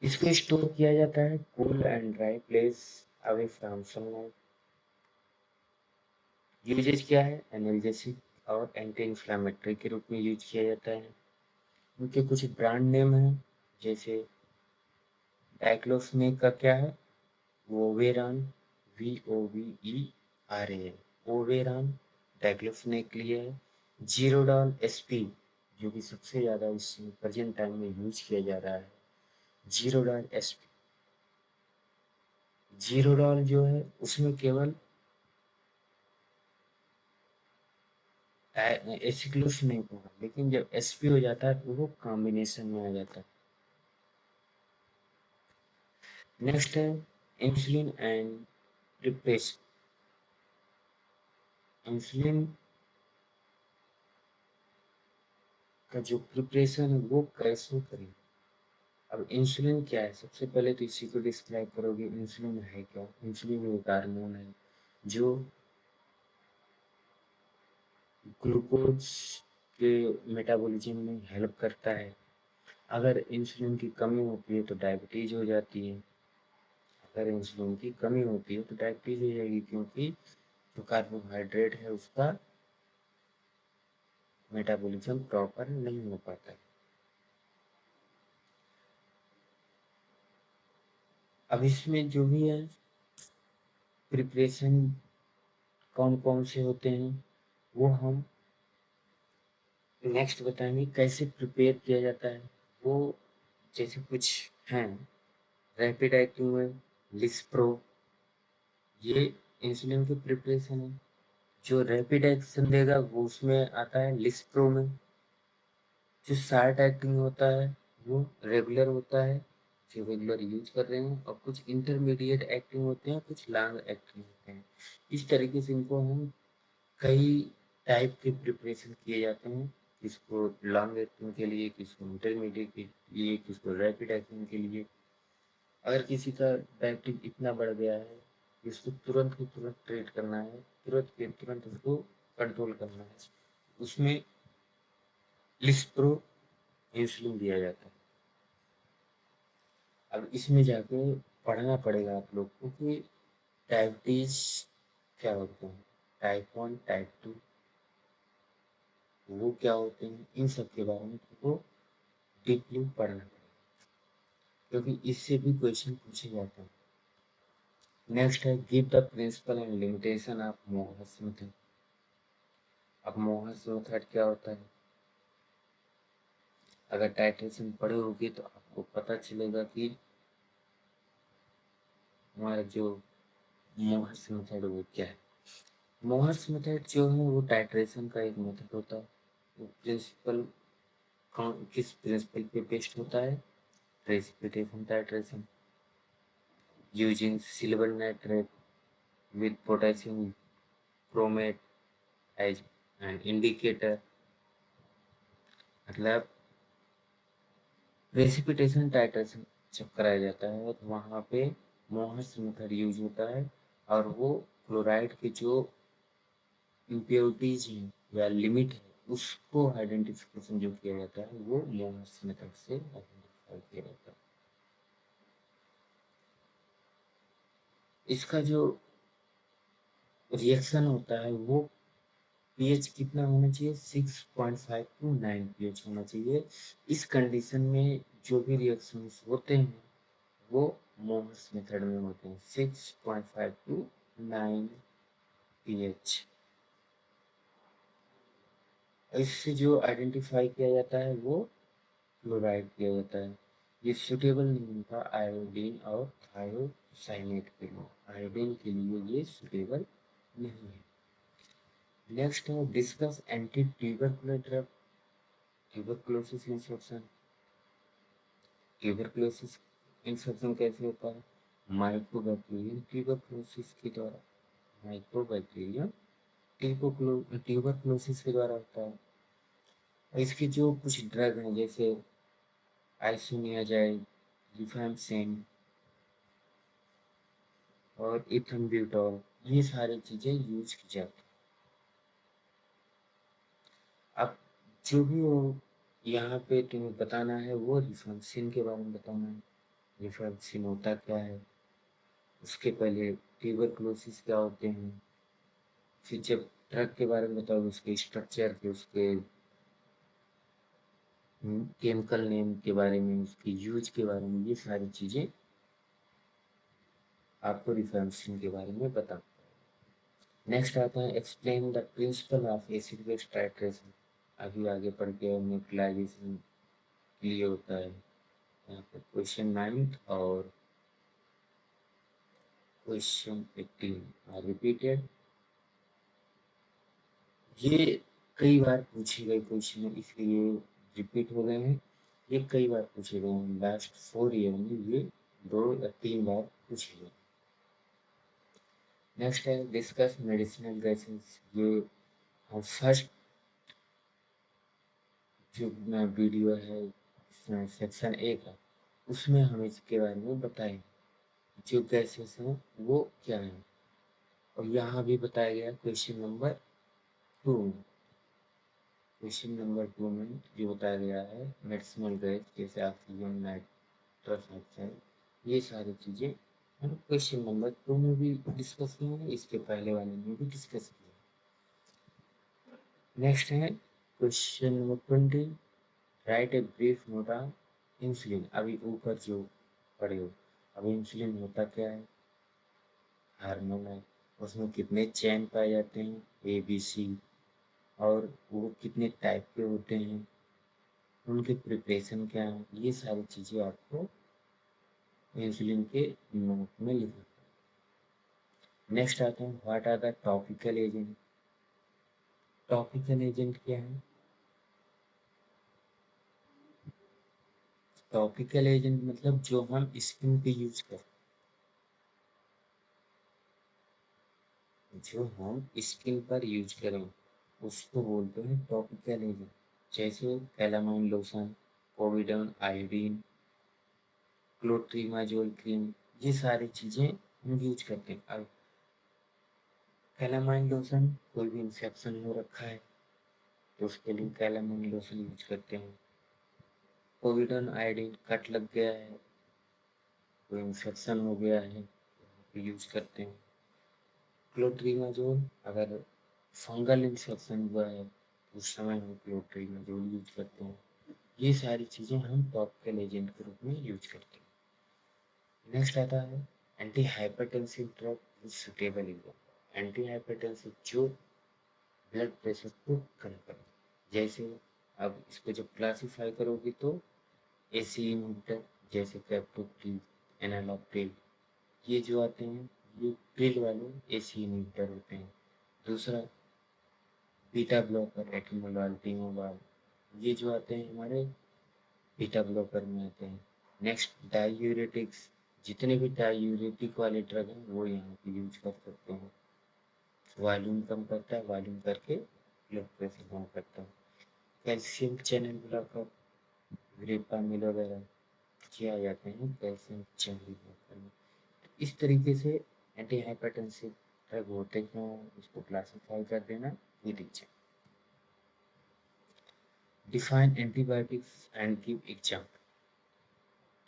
[SPEAKER 1] इसको स्टोर किया जाता है cool and dry place away from sunlight. Uses क्या है, एनाल्जेसिक और एंटी इंफ्लेमेटरी के रूप में यूज किया जाता है। उनके कुछ ब्रांड नेम है, जैसे डाइक्लोफिनेक का क्या है, वोवेरान, VOVERAN, ओवेरान डाइक्लोफिनेक के लिए है। जीरोडॉल SP, जो कि सबसे ज़्यादा इस प्रेजेंट टाइम में यूज किया जा रहा है, जीरोडॉल SP। जीरोडॉल जो है उसमें केवल एसिक्लोफिनेक होगा, लेकिन जब SP हो जाता है तो वो कॉम्बिनेशन में आ जाता है। नेक्स्ट है इंसुलिन एंड डिप्रेशन। इंसुलिन का जो प्रिपरेशन है वो कैसे करें। अब इंसुलिन क्या है, सबसे पहले तो इसी को डिस्क्राइब करोगे। इंसुलिन है क्या? इंसुलिन एक हार्मोन है जो ग्लूकोज के मेटाबॉलिज्म में हेल्प करता है। अगर इंसुलिन की कमी होती है तो डायबिटीज हो जाती है। अगर इंसुलिन की कमी होती है तो डायबिटीज हो जाएगी, क्योंकि जो कार्बोहाइड्रेट है उसका मेटाबॉलिज्म प्रॉपर नहीं हो पाता है। अब इसमें जो भी है प्रिपरेशन कौन कौन से होते हैं वो हम नेक्स्ट बताएंगे। कैसे प्रिपेयर किया जाता है वो, जैसे कुछ हैं रैपिड एक्टिंग में लिस्प्रो, ये इंसुलिन की प्रिपरेशन है। जो रैपिड एक्शन देगा वो उसमें आता है लिस्प्रो में। जो शॉर्ट एक्टिंग होता है वो रेगुलर होता है, जो रेगुलर यूज कर रहे हैं। और कुछ इंटरमीडिएट एक्टिंग होते हैं, कुछ लॉन्ग एक्टिंग होते हैं। इस तरीके से इनको हम कई टाइप के प्रिपरेशन किए जाते हैं, किसको लॉन्ग एक्टिंग के लिए, किसको इंटरमीडिएट के लिए, किसको रैपिड एक्टिंग के लिए। अगर किसी का डायबिटीज इतना बढ़ गया है कि उसको तुरंत ही तुरंत ट्रीट करना है, तुरंत के तुरंत उसको कंट्रोल करना है, उसमें लिस्प्रो इंसुलिन दिया जाता है। अब इसमें जाके पढ़ना पड़ेगा आप लोग को कि डायबिटीज क्या होते हैं, टाइप 1 टाइप 2 वो क्या होते हैं, इन सब के बारे में तुमको डीपली पढ़ना पड़ेगा, क्योंकि इससे भी क्वेश्चन पूछे जाते हैं। नेक्स्ट है give the principle and limitation of Mohr's method. अब मोहर्स मेथड क्या होता है, अगर टाइट्रेशन पढ़े होगे तो आपको पता चलेगा कि हमारा जो मोहर्स मेथड वो क्या है। मोहर्स मेथड जो है वो टाइट्रेशन का एक मेथड होता है। वो प्रिंसिपल किस प्रिंसिपल पे बेस्ड होता है, precipitation titration using silver nitrate with potassium chromate as an indicator। मतलब प्रेसिपिटेशन टाइट्रेशन जब कराया जाता है तो वहाँ पे मोहर्स मेथड यूज होता है, और वो क्लोराइड की जो इम्प्योरिटीज हैं या लिमिट है उसको आइडेंटिफिकेशन जो किया जाता है वो मोहर्स मेथड से आइडेंटिफाई किया जाता है। इसका जो रिएक्शन होता है वो पीएच कितना होना चाहिए, 6.5 टू 9 पीएच होना चाहिए। इस कंडीशन में जो भी रिएक्शंस होते हैं वो मोहर्स मेथड में होते हैं, 6.5 टू 9 पीएच। इससे जो आइडेंटिफाई किया जाता है वो क्लोराइड किया जाता है। ये सुटेबल नहीं होता आयोडीन और थायोसाइनेट के लिए, आयोडीन के लिए ये सुटेबल नहीं है। नेक्स्ट है discuss anti tubercular drug, tuberculosis infection. Tuberculosis infection कैसे होता है, माइक्रोबैक्टीरियम ट्यूबरकुलोसिस के द्वारा, माइक्रोबैक्टीरियम ट्यूबरकुलोसिस के द्वारा होता है। इसके जो कुछ ड्रग हैं जैसे आइसोनियाजाइड, रिफैम्पसिन और इथम्ब्यूटॉल, ये सारी चीजें यूज की जाती हैं। अब जो भी हो यहाँ पे तुम्हें बताना है वो रिफैम्पसिन के बारे में बताना है। रिफैम्पसिन होता क्या है, उसके पहले ट्यूबरकुलोसिस क्या होते हैं, फिर जब ड्रग के बारे में बताओ उसके स्ट्रक्चर के, उसके केमिकल नेम के बारे में, उसके यूज के बारे में, ये सारी चीजें आपको रिफरेंसिंग के बारे में बता। नेक्स्ट आता है explain the principle of acid base titration. अभी आगे पढ़ के न्यूट्रलाइजेशन क्लियर होता है। यहाँ पे क्वेश्चन 9 और क्वेश्चन 18 आर रिपीटेड। ये कई बार पूछे गए क्वेश्चन है इसलिए रिपीट हो गए हैं। ये कई बार पूछे गए हैं, लास्ट 4 ईयर में ये 2 या 3 बार पूछे गए। नेक्स्ट है डिस्कस मेडिसिनल गैसेस। ये हम फर्स्ट जो वीडियो है सेक्शन ए का, उसमें हम इसके बारे में बताएंगे जो गैसेस हैं वो क्या है। और यहाँ भी बताया गया क्वेश्चन नंबर 2 में। क्वेश्चन नंबर 2 में जो बताया गया है मेडिसिनल गैस जैसे ऑक्सीजन, नाइट्रस ऑक्साइड, ये सारी चीज़ें हम क्वेश्चन नंबर 2 में भी डिस्कस किए हैं, इसके पहले वाले में भी डिस्कस किए। नेक्स्ट है question number 20, right a brief note on insulin. अभी ऊपर जो पढ़े हो, अब इंसुलिन होता क्या है, हार्मोन है, उसमें कितने चैन पाए जाते हैं ए बी सी, और वो कितने टाइप के होते हैं, उनके प्रिपरेशन क्या है, ये सारी चीज़ें आपको इंसुलिन के नोट में लिखना। नेक्स्ट आते हैं what are the topical agent. Topical agent क्या है, टॉपिकल एजेंट मतलब जो हम स्किन पे यूज करते हैं, जो हम स्किन पर यूज करें उसको बोलते हैं टॉपिकल एजेंट। जैसे calamine lotion, povidone iodine, clotrimazole cream, ये सारी चीज़ें हम यूज करते हैं। अब कैलामाइन लोशन, कोई भी इंफेक्शन हो रखा है तो उसके लिए कैलामाइन लोशन यूज करते हैं। पोविडोन आयोडीन, कट लग गया है, कोई इंफेक्शन हो गया है तो यूज करते हैं। क्लोट्रीमाजोल, अगर फंगल इंफेक्शन हुआ है उस समय हम क्लोट्रीमाजोल यूज करते हैं। ये सारी चीज़ें हम टॉपिकल एजेंट के रूप में यूज करते हैं। नेक्स्ट आता है anti hypertensive drug with suitable example. Anti hypertensive जो ब्लड प्रेशर को कम करे, जैसे अब इसको जब क्लासीफाई करोगे तो एसी इनहिबिटर जैसे कैप्टोप्रिल, एनालॉप्रिल, ये जो आते हैं ये प्रिल वाले एसी इनहिबिटर होते हैं। दूसरा बीटा ब्लॉकर एटिमोल, टीमोल, ये जो आते हैं हमारे बीटा ब्लॉकर में आते हैं। नेक्स्ट डायूरेटिक्स, जितने भी डायूरेटिक वाले ड्रग हैं वो यहाँ पे यूज कर सकते हैं। वॉल्यूम कम करता है, वॉल्यूम करके ब्लड प्रेशर कम करता है। कैल्शियम चैनल ब्लॉकर, ग्रेपामिल वगैरह, ये आ जाते हैं कैल्शियम चैनल ब्लॉकर में। इस तरीके से एंटी हाइपरटेंसिव ड्रग होते क्यों, इसको क्लासिफाई कर देना ये दीजिए। Define antibiotics and give example.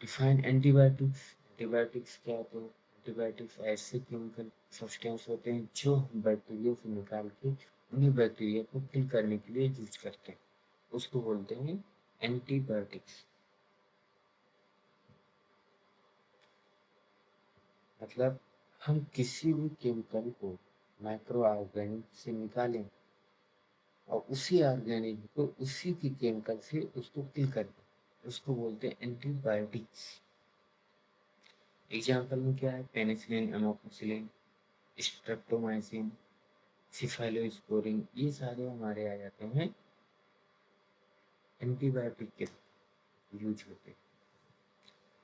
[SPEAKER 1] Define antibiotics, antibiotics क्या, तो एंटीबायोटिक्स ऐसे केमिकल सब्सटेंस होते हैं जो हम बैक्टीरिया से निकाल के उन्हीं बैक्टीरिया को किल करने के लिए यूज करते हैं, उसको बोलते हैं एंटीबायोटिक्स। मतलब हम किसी भी केमिकल को माइक्रो ऑर्गेनिक से निकालें और उसी ऑर्गेनिक को उसी की केमिकल से उसको किल कर दें, उसको बोलते हैं एंटीबायोटिक्स। एग्जाम्पल में क्या है, पेनिसिलिन, एमोक्सिसिलिन, स्ट्रेप्टोमाइसिन, सिफाइलोस्पोरिन, ये सारे हमारे आ जाते हैं एंटीबायोटिक के यूज होते हैं।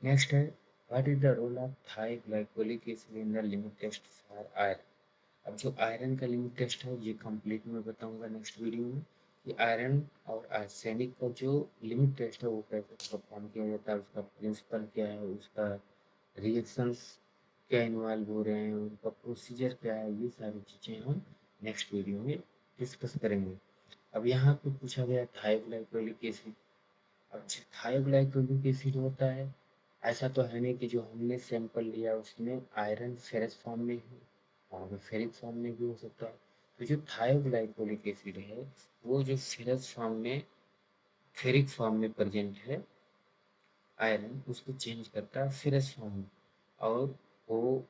[SPEAKER 1] नेक्स्ट है what is the role of thioglycolic acid in the limit test for iron. अब जो आयरन का लिमिट टेस्ट है ये कंप्लीट मैं बताऊंगा नेक्स्ट वीडियो में कि आयरन और आर्सेनिक का जो लिमिट टेस्ट है वो कैसे परफॉर्म किया जाता है, उसका प्रिंसिपल क्या है, उसका रिएक्शंस क्या इन्वॉल्व हो रहे हैं, उनका प्रोसीजर क्या है, ये सारी चीज़ें हम नेक्स्ट वीडियो में डिस्कस करेंगे। अब यहाँ पे पूछा गया थायोग्लाइकोलिक एसिड। अब थायोग्लाइकोलिक एसिड होता है, ऐसा तो है नहीं कि जो हमने सैंपल लिया उसमें आयरन फेरस फॉर्म में ही, वहाँ पे फेरिक फॉर्म में भी हो सकता है। तो जो थायोग्लाइकोलिक एसिड है वो जो फेरस फॉर्म में, फेरिक फॉर्म में प्रेजेंट है आयरन, उसको चेंज करता है फेरस फॉर्म में, और वो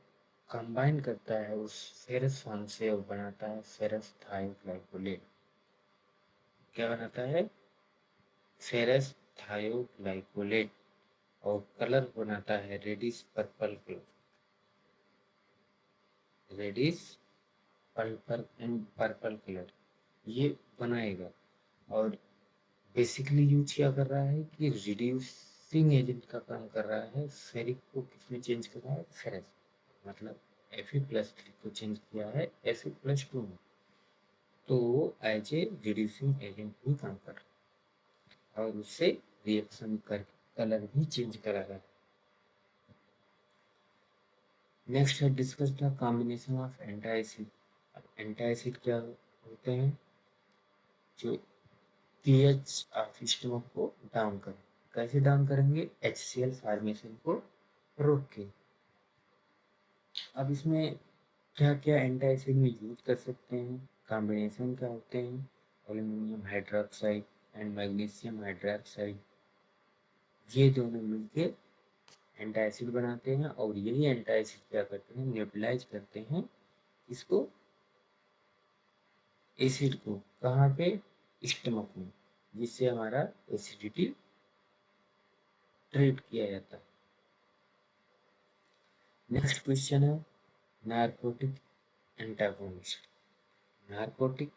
[SPEAKER 1] कंबाइन करता है उस फेरस फॉर्म से और बनाता है फेरस थायोग्लाइकोलेट। क्या बनाता है, फेरस थायोग्लाइकोलेट, और कलर बनाता है reddish purple colour, reddish purple and purple colour ये बनाएगा। और बेसिकली यूज क्या कर रहा है कि रिड्यूसिंग एजेंट का काम कर रहा है। फेरिक को किसमें चेंज कर रहा है, फेरस, मतलब Fe+3 को चेंज किया है Fe+2 में, तो एज ए रिड्यूसिंग एजेंट भी काम कर रहा है। और उससे रिएक्शन कर कलर भी चेंज करा रहा है। नेक्स्ट है discuss the combination of anti acid. Anti acid क्या होते हैं? जो पीएच ऑफ स्टमक को डाउन करें। कैसे डाउन करेंगे? HCl फॉर्मेशन को रोक के। अब इसमें क्या क्या एंटी एसिड में यूज कर सकते हैं, कॉम्बिनेशन क्या होते हैं? Aluminium hydroxide and magnesium hydroxide, ये दोनों मिलके एंटी एसिड बनाते हैं और यही एंटी एसिड क्या करते हैं? न्यूट्रलाइज करते हैं इसको, एसिड को। कहाँ पे? स्टमक में, जिससे हमारा एसिडिटी ट्रीट किया जाता है। नेक्स्ट क्वेश्चन है नार्कोटिक एंटागोनिस्ट। नार्कोटिक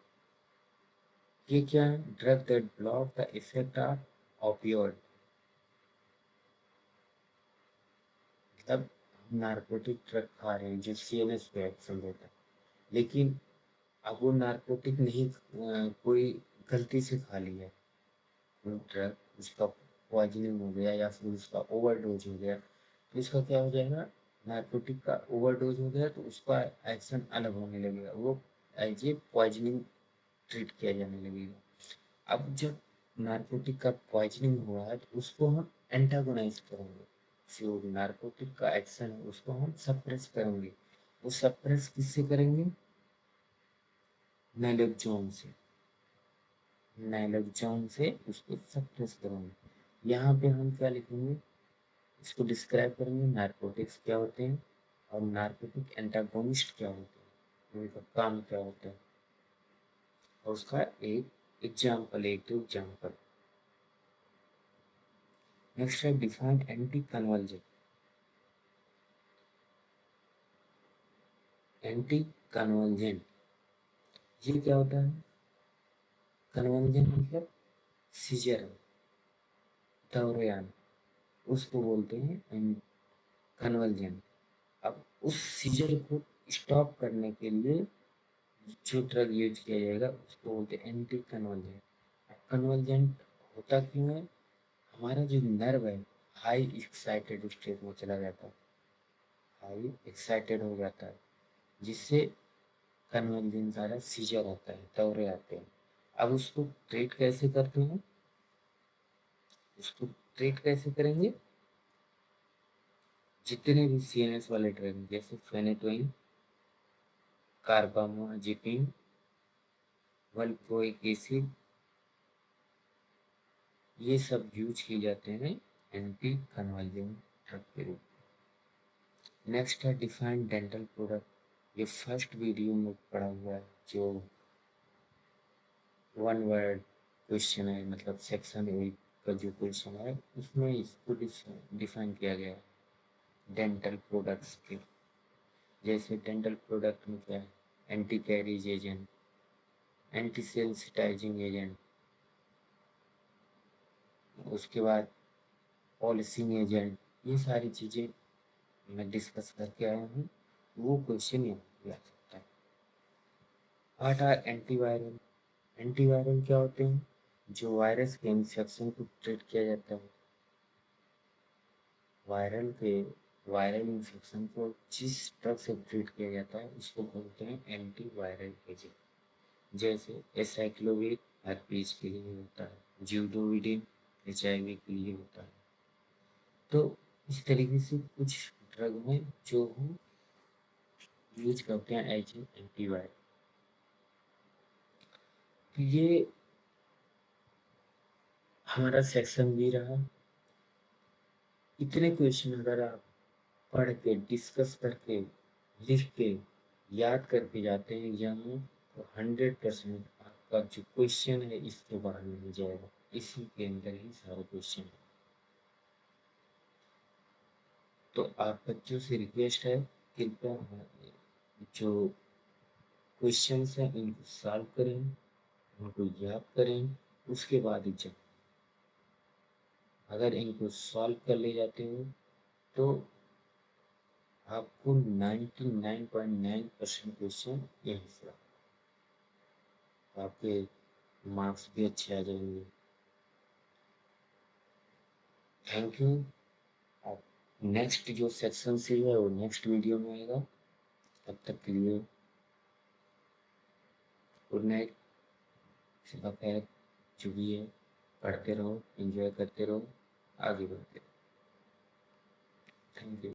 [SPEAKER 1] ये क्या है? Drug that block the effect of ऑपियोइड। मतलब नार्कोटिक ड्रग खा रहे हैं जो CNS पे एक्शन देता है, लेकिन अब वो नार्कोटिक नहीं कोई गलती से खा लिया, कोई ड्रग उसका पॉइजनिंग हो गया या फिर उसका ओवरडोज हो गया, तो इसका क्या हो जाएगा? नार्कोटिक का ओवरडोज हो गया तो उसका एक्शन अलग होने लगेगा, वो एज ए पॉइजनिंग ट्रीट किया जाने लगेगा। अब जब नार्कोटिक का पॉइजनिंग हुआ है तो उसको हम एंटागोनाइज करेंगे, जो नार्कोटिक का एक्शन है उसको हम सप्रेस करेंगे। वो सप्रेस किससे करेंगे? नैलोक्सोन से। नैलोक्सोन से उसको सप्रेस करेंगे। यहाँ पे हम क्या लिखेंगे? इसको डिस्क्राइब करेंगे नार्कोटिक्स क्या होते हैं और नार्कोटिक एंटागोनिस्ट क्या होते हैं, उनका काम क्या होता है, और उसका एक एग्जाम्पल, एक दो एग्जाम्पल। नेक्स्ट है define anti convergent. Anti convergent ये क्या होता है? कन्वर्जेंट मतलब सीजर, दौरान, उसको बोलते हैं कन्वर्जेंट। अब उस सीजर को स्टॉप करने के लिए जो ड्रग यूज किया जाएगा उसको बोलते हैं एंटी कन्वर्जेंट। कन्वर्जेंट होता क्यों है? हमारा जो नर्व है हाई एक्साइटेड स्टेट में चला जाता है, हाई एक्साइटेड हो जाता है, जिससे कन्वर्जेंस सारा सीजर आता है, दौरे आते हैं। अब उसको ट्रीट कैसे करते हैं? उसको ट्रीट कैसे करेंगे? जितने भी CNS वाले ड्रग जैसे फेनेटोइन, कार्बामाजिपिन, वल्प्रोइक एसिड, ये सब यूज किए जाते हैं एंटी कन्वर्जेंट ड्रग के रूप में। नेक्स्ट है डिफाइंड डेंटल प्रोडक्ट। ये फर्स्ट वीडियो में पढ़ा हुआ है, जो 1 वर्ड क्वेश्चन है, मतलब सेक्शन 8 का जो क्वेश्चन है उसमें इसको डिफाइन किया गया है डेंटल प्रोडक्ट्स के। जैसे डेंटल प्रोडक्ट में क्या है? Anti carriage agent, anti sensitising agent, उसके बाद पॉलिशिंग एजेंट, ये सारी चीज़ें मैं डिस्कस करके आया हूँ। वो क्वेश्चन यहाँ पे आ सकता है। What are antiviral? एंटीवायरल क्या होते हैं? जो वायरस के इन्फेक्शन को ट्रीट किया जाता है। वायरल इन्फेक्शन को जिस ड्रग से ट्रीट किया जाता है उसको बोलते हैं एंटीवायरल एजेंट। जैसे एसाइक्लोविर हर्पीज के लिए होता है, ज्यूडोविडिन HIV के लिए होता है। तो इस तरीके से कुछ ड्रग हैं जो हम यूज करते हैं एज एंटीवायरल। तो ये हमारा सेक्शन भी रहा। इतने क्वेश्चन अगर आप पढ़ के, डिस्कस करके, लिख के, याद करके जाते हैं एग्जाम में तो 100% आपका जो क्वेश्चन है इसके बाहर नहीं जाएगा, इसी के अंदर ही सारे क्वेश्चन है। तो आप बच्चों से रिक्वेस्ट है, कृपया जो क्वेश्चंस हैं इनको सॉल्व करें, उनको याद करें, उसके बाद एग्जाम। अगर इनको सॉल्व कर ले जाते हो तो आपको 99.9% क्वेश्चन यहीं से आपके मार्क्स भी अच्छे आ जाएंगे। Thank you. नेक्स्ट जो सेक्शन से है वो नेक्स्ट वीडियो में आएगा। तब तक के लिए गुड नाइट, सुबह खैर, जो भी है पढ़ते रहो, एंजॉय करते रहो, आगे बढ़ते रहो। Thank you.